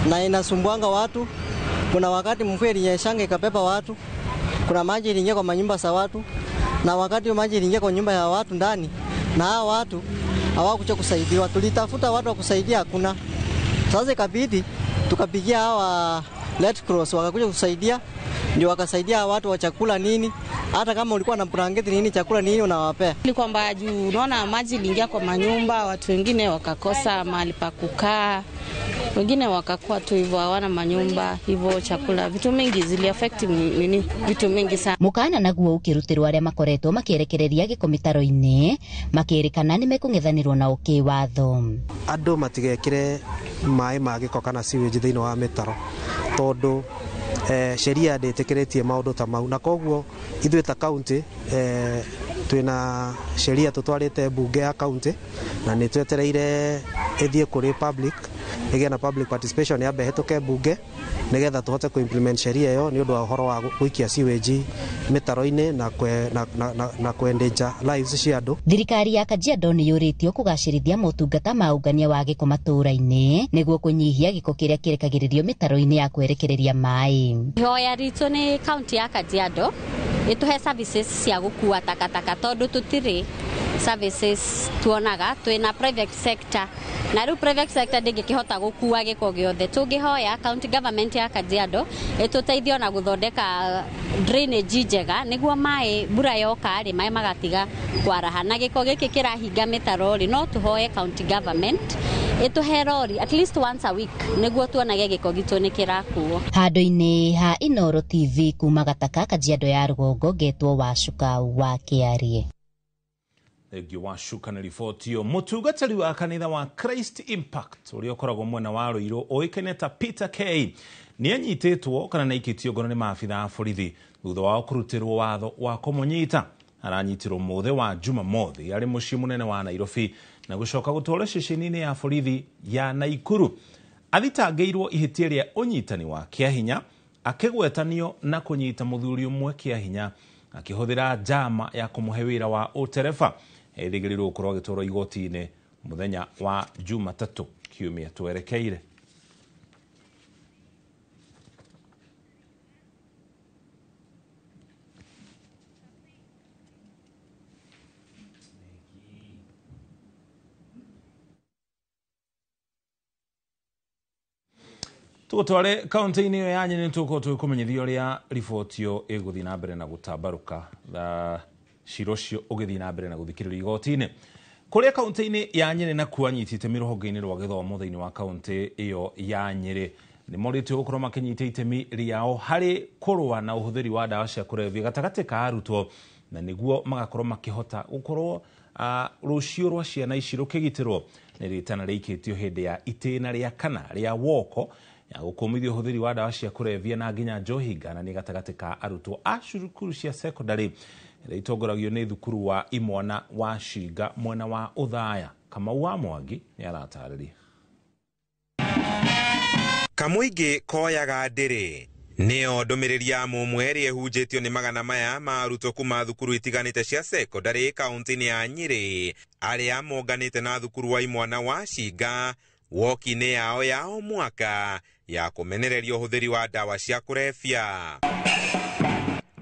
na inasumbuanga watu, kuna wakati mvua ilinyeshanga ikabeba watu, kuna maji iliingia kwa manyumba za watu, na wakati maji iliingia kwa nyumba ya watu ndani na hao watu hawakuja kusaidiwa. Tulitafuta watu wa kusaidia, hakuna. Sasa ikabidi tukapigia hawa Red Cross wakakuja kusaidia, ndio wakasaidia watu wa chakula nini, hata kama ulikuwa na blanketi nini, chakula nini unawapea. Ni kwamba juu unaona maji iliingia kwa manyumba, watu wengine wakakosa mahali pa kukaa, wengine wakakuwa tu hivyo hawana manyumba, hivyo chakula, vitu mingi zili affect nini, vitu mingi sana. Mukana naguo ukirutirwa aria makoretwo makierekereria giko mitaro-ini makirikana ni mekung'ethanirwo na ukiwatho. Andu matigekire mai ma giko kana sewage thiini wa mitaro tondu sheria nditikiretie maundu ta mau, na koguo ithuĩ ta county twina sheria tutwarite bunge ya county na ni twetereire ithie kuri public igia na public participation ya behituke bunge nigetha tuhote ku implement sheria iyo ni undu wa uhoro wa guikia sewage mitaro-ini na kwendeja lives cia andu. Thirikari ya Kajiado ni yuritio kugacirithia motungata ma ungania wa giko matura-ini niguo kunyihia giko kiria kirekagiririo mitaro-ini ya kwerekereria mai. Hoya ritu ni county ya Kajiado ituhe services cia gukua takataka tondu tutiri services tuonaga twina private sector na riu private sector ndingikihota gukua giko giothe. Tungihoya county government ya Kajiado ituteithio na guthondeka drainage njega niguo mai mbura yoka ri mai magatiga kwaraha na giko giki kirahinga mitarori. No tuhoye county government ituhe rori at least once a week niguo tuonage giko gitu ni kirakuo. Handu-ini ha Inooro TV kuma Gataka Kajiado ya rugongo getwo Wacuka wa Kiarie. Egio Wacuka na ribotio. Mutungatari wa kanitha wa Christ Impact uria ukoragwo mwena wa Ruiru oikaine ta Peter K ni anyititwo kana na ikitio ngono ni maabitha a borithi thutha wa kurutirwo watho wa kumunyita. Aranyitirwo muthe wa Jumamothi ari mucii munene wa Nairobi na gucoka gutwara ceceni-ini ya borithi ya Naikuru. Athitangĩirwo ihitia ria unyitani wa kiahinya akigwetanio na kunyita muthuri umwe kia hinya akihũthĩra njama ya kũmũhe wĩra wa ũtereba. Erĩgĩrĩirwo gũkorwo agĩtwarwo igoti-inĩ muthenya wa Jumatatũ kiumia twerekeire. Tutware kaunti-inĩ ĩyo ya Nyeri nĩtũkorwo tũkũmenyithia ũrĩa riboti ĩyo ĩgũthiĩ na mbere na gũtambarũka cira ũcio ũgĩthiĩ na mbere na gũthikĩrĩrio igoti-inĩ. Kũrĩa kaunti-inĩ ya Nyeri nakuo anyitĩte rũhonge-inĩ rwa gĩthomo thĩinĩ wa kaunti ĩyo ya Nyeri nĩmorĩtio gũkorwo makĩnyita itemi rĩao harĩ kũrũa na ũhũthĩri wa ndawa cia kũrebia gatagatĩ ka arutwo, na nĩguo magakorwo makĩhota gũkorwo rũciũ rwa ciana ici rũkĩgitĩrwo nĩ rĩtana rĩikĩtio hĩndĩ ya itĩna rĩa kana rĩa woko ya gũkũmithia ũhũthĩri wa ndawa cia kũrebia na nginya njohi ngananie gatagatĩ ka arutwo a cukuru cia secondary ĩrĩa itongoragio nĩ thukuru wa Imwana wa Shiga mwena wa Uthaya. Kamau wa Mwangi nĩ aratarĩria. Kamũingĩ koyaga ndĩrĩ nĩyo ndũmĩrĩri ya mũmwe ĩrĩa ĩhunjĩtio nĩ magana maya ma arutwo kuma thukuru itiganĩte cia secondary kaunti-inĩ ya Nyeri arĩa monganĩte na thukuru wa Imwana wa Shiga woki-inĩ yao ya o mwaka ya kũmenereria ũhũthĩri wa ndawa cia kũrebia.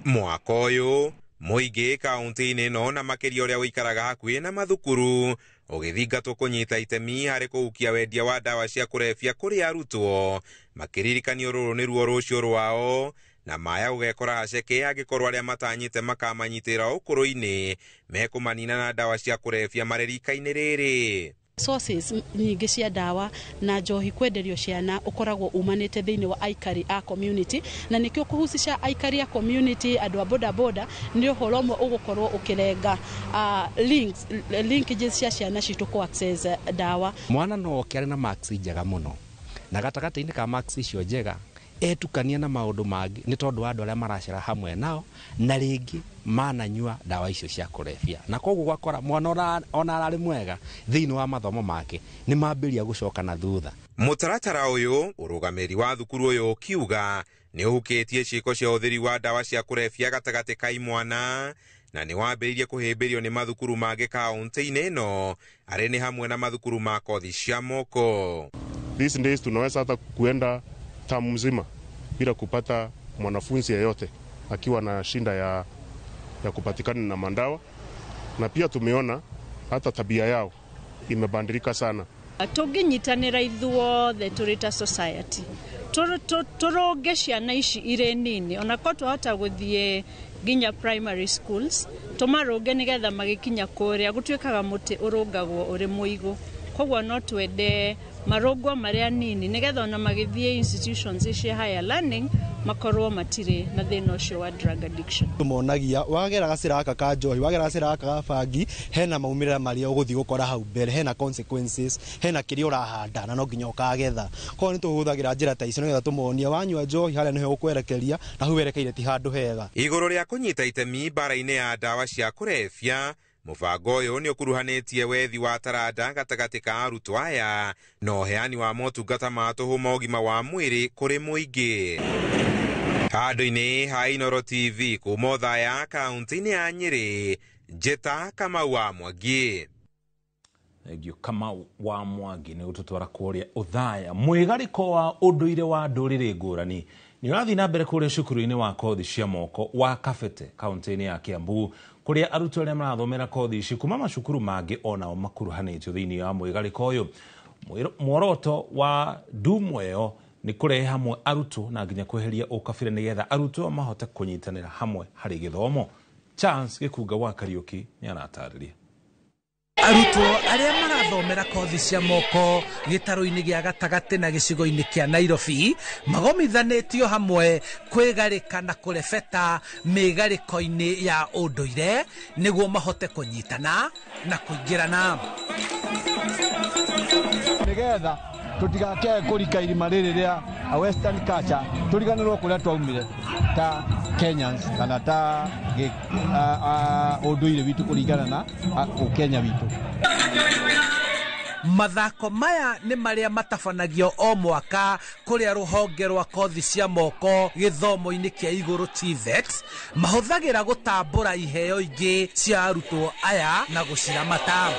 Mwaka ũyũ mũingĩ kaunti-inĩ ĩno na makĩria ũrĩa ũikaraga hakuhĩ na mathukuru ũgĩthingatwo kũnyita itemi harĩ kũhukia wendia wa ndawa cia kũrebia kũrĩ arutwo, makĩririkanio rũrũ nĩruo rũciũ rwao na maya gũgekora haceke angĩkorwo arĩa matanyĩte makamanyitĩra ũkũrũ-inĩ mekũmanina na ndawa cia kũrebia marerika-inĩ rĩrĩ. Sources nyingĩ cia ndawa na njohi kwenderio ciana ukoragwo umanĩte thĩinĩ wa aikari a community, na nĩkĩo kũhucisha aikari a community andũ a boda boda nĩ ũhoro ũmwe ũgũkorwo ũkĩrenga linkages cia ciana citũ ku access ndawa. Mwana no oke arĩ na marks njega mũno na gatagatĩ-inĩ ka marks icio njega etukania na maũndũ mangĩ nĩ tondũ wa andũ arĩa maracera hamwe nao na rĩngĩ mananyua ndawa icio cia kũrebia, na koguo gwakora mwana ona ararĩ mwega thĩinĩ wa mathomo make nĩ mambĩria gũcoka na thutha. Mũtaratara ũyũ ũrũgamĩrĩri wa thukuru ũyũ ũkiuga nĩ ũhukĩtie ciĩko cia ũhũthĩri wa ndawa cia kũrebia gatagatĩ ka Imwana na nĩ wambĩrĩirie kũhĩmbĩrio nĩ mathukuru mangĩ kaunti-inĩ ĩno arĩ nĩ hamwe na mathukuru ma kothi cia moko. These days tunaweza hata kuenda tamu mzima bila kupata mwanafunzi yeyote akiwa na shinda ya kupatikana na mandawa, na pia tumeona hata tabia yao imebadilika sana. Tũngĩnyitanĩra ithuothe tũrĩ ta society tũronge ciana ici irĩ nini onako twahota gũthiĩ nginya primary schools tũmarũnge nĩgetha magĩkinya kũrĩa gũtuĩkaga mũtĩ ũrũngagwo ũrĩ mũigũ, koguo no twende marũngwo marĩa nini nĩgetha ona magĩthiĩ institutions cia higher learning makorwo matirĩ na thĩna ũcio wa drug addiction. Tũmonagia wagera gacĩra gaka ka njohi, wagera gacĩra gaka ga bangi, hena maumĩrĩra marĩa ũgũthiĩ gũkora hau mbere, hena consequences, hena kĩrĩa ũrahanda na no nginya ũkagetha. Koguo nĩ tũhũthagĩra njĩra ta icio nĩgetha tũmonia wanyua njohi harĩa nĩho ũkwerekeria na hau werekeire ti handũ hega. Igũrũ rĩa kũnyita itemi mbara-inĩ ya ndawa cia kũrebia, mũbango ũyũ nĩ ũkuruhanĩtie wethi wa taranda gatagatĩ ka arutwo aya na ũheani wa motungata ma tũhũ ma ũgima wa mwĩrĩ kũrĩ mũingĩ. Handũ-inĩ ha Inooro TV kuma Uthaya kaunti-inĩ ya Nyeri, njĩta Kamau wa Mwangi. Thengio Kamau wa Mwangi nĩ gũtũtwara kũrĩa Uthaya. Mwĩgarĩko wa ũndũire wa ndũrĩrĩ ngũrani nĩ ũrathiĩ na mbere kũrĩa cukuru-inĩ wa kothi cia moko wa Kabete kaunti-inĩ ya Kiambu, kũrĩa arutwo arĩa marathomera kothi ici kuma macukuru mangĩ onao makuruhanĩtio thĩinĩ wa mwĩgarĩko ũyũ. Muoroto wa ndumo ĩyo nĩ kũrehe hamwe arutwo na nginya kweheria ũkabira nĩgetha arutwo mahote kũnyitanĩra hamwe harĩ gĩthomo. Chance Gĩkunga wa Kariũki nĩ aratarĩria. Arutwo arĩa marathomera kothi cia moko gĩtaro-inĩ gĩa gatagatĩ na gĩcigo-inĩ kĩa Nairobi magomithanĩtio hamwe kwĩgarĩka na kũrebeta mĩgarĩko-inĩ ya ũndũire nĩguo mahote kũnyitana na kũingĩrana. Nĩgetha tũtigake kũrika irima rĩrĩ rĩa western culture, tũriganĩrwo kũrĩa twaumire ta Kenyans kana ta ũndũire witũ kũringana na Kenya witũ. Mathako maya nĩ marĩa matabanagio o mwaka kũrĩa rũhonge rwa kothi cia moko gĩthomo-inĩ kĩa igũrũ TVET mahũthagĩra gũtambũra iheo ingĩ cia arutwo aya na gũciramata.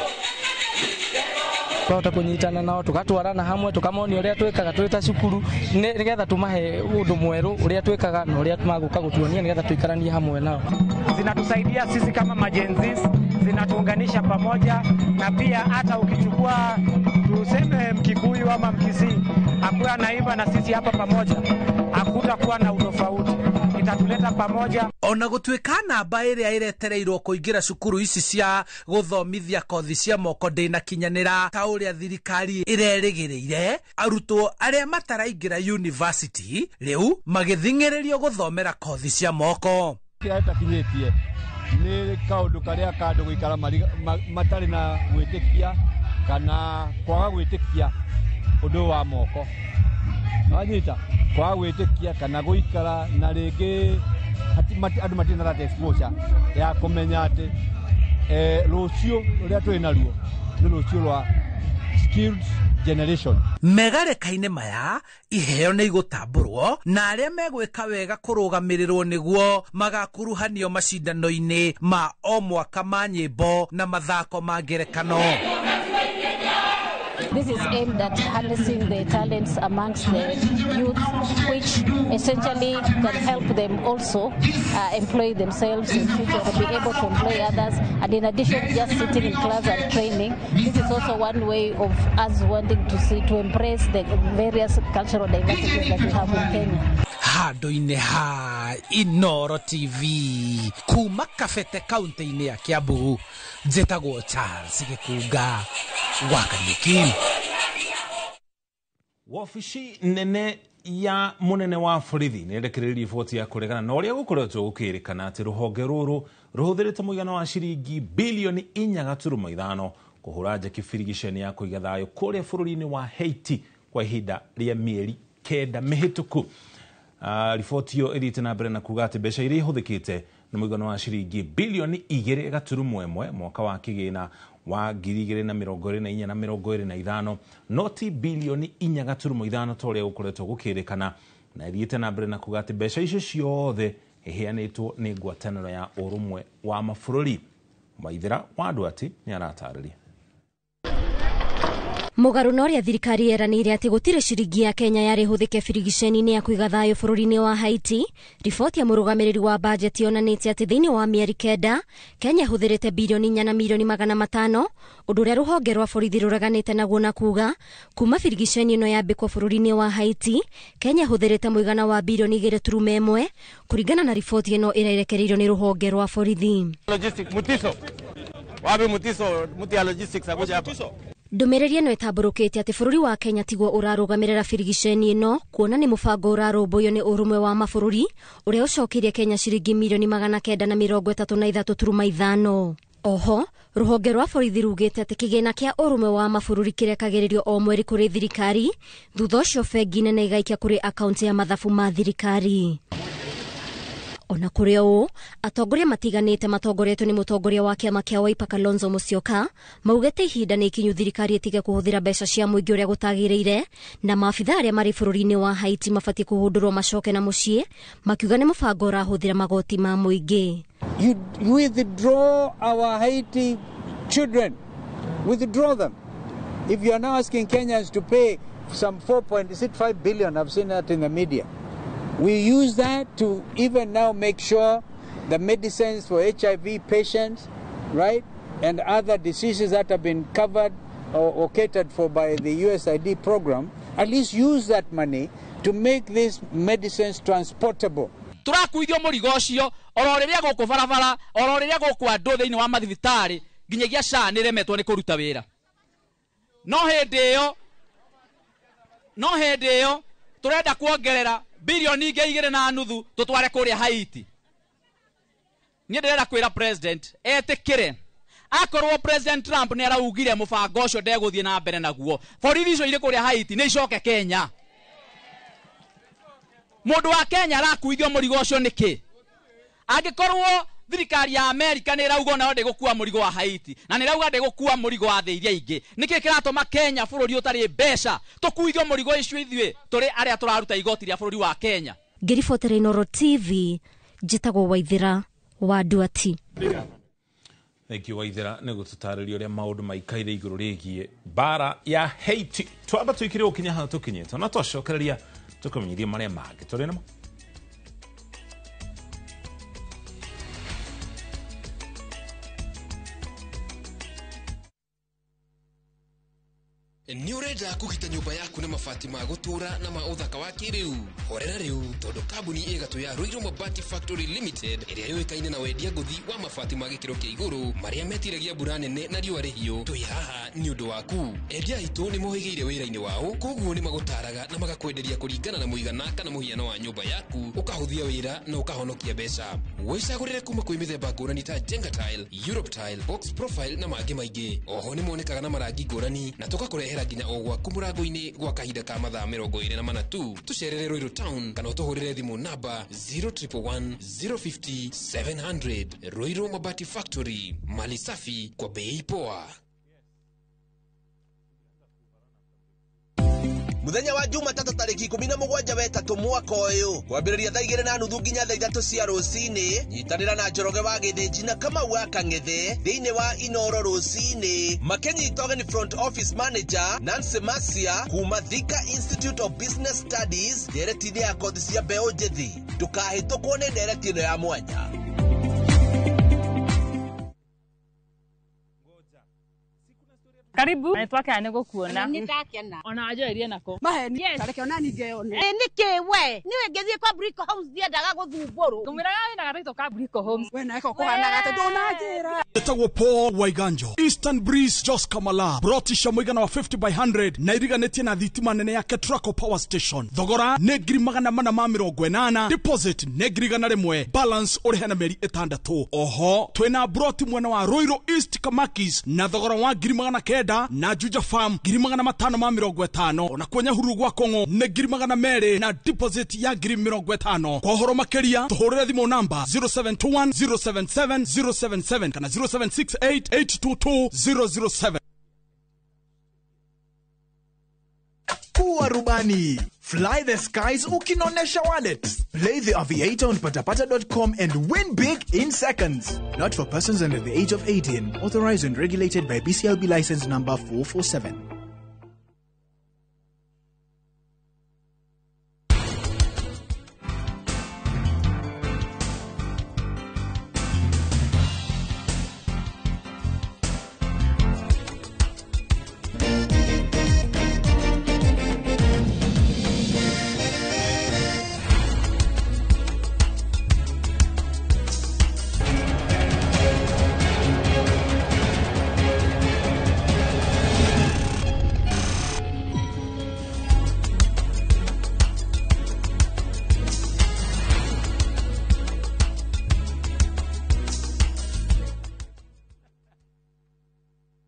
Twahota kunyitana nao tukatwarana hamwe tukamonia uria twikaga twita cukuru nigetha tumahe undu mweru uria twikaga na uria tumaguka gutuonia nigetha tuikaranie hamwe nao. Zinatusaidia sisi kama majenzis, zinatuunganisha pamoja, na pia hata ukichukua tuseme Mkikuyu ama Mkisii akuwa naimba na sisi hapa pamoja, hakutakuwa na utofauti, itatuleta pamoja. Ona gũtuĩka namba ĩrĩa ĩretereirwo kũingĩra cukuru ici cia gũthomithia kothi cia moko ndĩnakinyanĩra ta ũrĩa thirikari ĩrerĩgĩrĩire, arutwo arĩa mataraingĩra university rĩu magĩthing'ĩrĩrio gũthomera kothi cia moko. Kĩrĩa takinyĩtie nĩ kaũndũ karĩa kandũ gũikara matarĩ na gwĩtĩkia kana kwaga gwĩtĩkia ũndũ wa moko. Wanyita kwaga gwĩtĩkia kana gũikara na rĩngĩ andũ matina that exposure ya kũmenya atĩ rũciũ rũrĩa twĩ naruo nĩ rũciũ rwa skilled generation. Megarekaine maya iheo nĩ igũtambũrwo na arĩa megwĩka wega kũrũgamĩrĩrwo nĩguo magakuruhanio macindano-inĩ ma o mwaka ma nyĩmbo na mathako ma ngerekano. This is aimed at harnessing the talents amongst the youth, which essentially can help them also employ themselves in future, to be able to employ others. And in addition to just sitting in class and training, this is also one way of us wanting to embrace the various cultural diversities that we have in Kenya. Handũ-inĩ ha Inoro TV kuma Kabete kaunti-inĩ ya Kiambu, njĩtagwo Charles Gĩkunga wa Kariũki. Wabici nene ya munene wa borithi nĩ ĩrekereirie riboti ya kũregana na ũrĩa gũkoretwo gũkĩrĩkana atĩ rũhonge rũrũ rũhũthĩrĩte mũigana wa ciringi bilioni 4.5 kũhũra njeki birigiceni ya kũiga thayũ kũrĩa bũrũri-inĩ wa Haiti kwa ihinda rĩa mĩeri 9 mĩhĩtũku. Riboti iyo ĩthiĩte na mbere na kuga atĩ mbeca iria ihũthĩkĩte na mũigana wa ciringi bilioni 2.1 mwaka wa kĩgĩna wa 2024 na 2025 noti bilioni 4.5 torĩa gũkoretwo gũkĩrĩkana, na ĩthiĩte na mbere na kuga atĩ mbeca icio ciothe iheanĩtwo nĩ ngwatanĩro ya ũrũmwe wa mabũrũri. Maithira wa Ndwati nĩ aratarĩria. Mũgarũ na ũrĩa thirikari yeranĩire atĩ gũtirĩ ciringi ya Kenya yarĩ hũthĩke birigiceni-inĩ ya kũiga thayũ bũrũri-inĩ wa Haiti, riboti ya mũrũgamĩrĩri wa bajeti yonanĩtie atĩ thĩinĩ wa mĩeri 9 Kenya hũthĩrĩte bilioni 4 na milioni 500, ũndũ ũrĩa rũhonge rwa borithi rũreganĩte naguo na kuga kuma birigiceni ĩno yambĩkwo bũrũri-inĩ wa Haiti, Kenya hũthĩrĩte mũigana wa bilioni 2.1 kũringana na riboti ĩno ĩrĩa ĩrekereirio nĩ rũhonge rwa borithi. Ndũmĩrĩri ĩno ĩtambũrũkĩte atĩ bũrũri wa Kenya tiguo ũrarũgamĩrĩra birigiceni ĩno, kuona nĩ mũbango ũrarũmbũiyo nĩ ũrũmwe wa mabũrũri ũrĩa ũcokirie Kenya ciringi milioni 933.5. Oho, rũhonge rwa borithi rugĩte atĩ kĩgĩna kĩa ũrũmwe wa mabũrũri kĩrekagĩrĩrio o mweri kũrĩ thirikari, thutha ũcio bengi nene igaikia kũrĩ akaunti ya mathabu ma thirikari. Ona kũrĩ ũũ, atongoria matiganĩte matongoretwo nĩ mũtongoria wa kĩama kĩa Wiper Kalonzo Musyoka maugĩte ihinda nĩ ikinyu thirikari ĩtige kũhũthĩra mbeca cia mũingĩ ũrĩa gũtagĩrĩire, na maabitha arĩa marĩ bũrũri-inĩ wa Haiti mabatiĩ kũhũndũrwo macoke na mũciĩ, makiuga nĩ mũbango ũrahũthĩra magoti ma mũingĩ. You withdraw our Haiti children, withdraw them. If you are now asking Kenyans to pay some 4.5 billion, I've seen that in the media. We use that to even now make sure the medicines for HIV patients, right, and other diseases that have been covered or catered for by the USAID program, at least use that money to make these medicines transportable. Turakuithio mũrigo ũcio oro rĩrĩa gũkũ barabara, oro rĩrĩa gũkũ andũ thĩinĩ wa mathibitarĩ nginyagia SHA nĩ remetwo nĩ kũruta wĩra. No hĩndĩ ĩyo turenda kuongerera bilioni 2.5 tutware kũrĩa Haiti. Niĩ ndĩrenda kwĩra president etĩkĩre akorwo President Trump nĩ araugire mũbango ũcio ndegũthiĩ na mbere naguo, borithi icio irĩ kũrĩa Haiti nĩ icoke Kenya. Mũndũ wa Kenya arakuithio mũrigo ũcio nĩkĩ? Angĩkorwo thirikari ya Amerika nä rauga ona ndä gå kua må rigo wa Haiti na nä rauga ndä gå kua må rigo wa thä iria ingä nä kä kä ratåma Kenya bå rå ri å tarä mbeca tå kuithio må rigo icio ithuä tå rä arä a tå raruta igoti rä a bå rå ri wa Kenya. Ngiribotera Inooro TV njitagwo Waithira wa Nduati. Thank you Waithira nä gå tå tarä ria å rä a maå ndå maikaire igå rå rä giä mbara ya Haiti. Twamba tå ikire gå kinya haha tå kinyä te na twacokereria tå kamenyithia marä a mangä tå rä namo. Ni urenda kugita nyumba yaku na mabati ma gutura na ma uthaka wa kiriu horera riu tondu kambuni igatu ya Ruiru Mabati Factory Limited iria yuikaine na wendia nguthi wa mabati ma gikiro kia iguru maria metiragia mbura nene na riua rihiu twi haha ni undu waku. Endia aitu ni mohigiire wira-ini wao koguo ni magutaraga na magakwenderia kuringana na muigana kana muhiano wa nyumba yaku ukahuthia wira na ukahonokia mbeca. Wicagurire kuma kwi mithemba ngurani ta Jenga Tile, Europe Tile, Box Profile na mangi maingi. Oho ni monekaga na marangi ngurani na tugakurehera nginya o gwaku murango-ini gwa kahinda ka mathaa 24 tu. Tucerere Ruiru Town kana utuhurire thimu namba 0111 050 700. Ruiru Mabati Factory, mali safi kwa bei poa. Muthenya wa Jumatatu tariki 17 wetatu mwaka uyu kwambiriria thaa 2:30 nginya thaa 3 cia rucini nyitanira na Njoroge wa Githĩnji na Kamau wa Kang'ethe thiini wa Inooro rucini makenyitwo ni front office manager Nancy Masia kuma Thika Institute of Business Studies nderetini ya kothi cia mbeũ njithi ndukahĩtũkwo nĩ ndereti ĩno ya mwanya. Karibu. Naitwa Kane gukuona. Nitakena. Ona ajoirie nako. Maheni. Yes. Tareke ona ningeone. Niki we. Niwe ngethie kwa Brico Homes dia ndaga guthumburu. Ngumira na gataito ka Brico Homes. We na eko kuhana gate ndona njira. Etagwo Paul Waiganjo. Eastern Breeze Jos Kamala. Brotisha muigana wa 50 by 100 na iriganetie na thitima nene ya Ketraco Power Station. Thogora ne ngiri magana mana ma 80. Deposit ne ngiri gana rimwe. Balance uri hena meri 6. Oho twina broti mwena wa Ruiru East Kamakis na thogora wa ngiri magana 9 na Juja Farm ngiri magana 550 na kwenye huru gwa Kongo ne ngiri magana 2 na deposit ya ngiri 50. Kwa horo makeria tuhurire thimu namba 0721 077 077 kana 0768 822 007. Kuwa rubani, fly the skies ukinonesha wallet. Play the aviator on patapata.com and win big in seconds. Not for persons under the age of 18. Authorized and regulated by BCLB license number 447.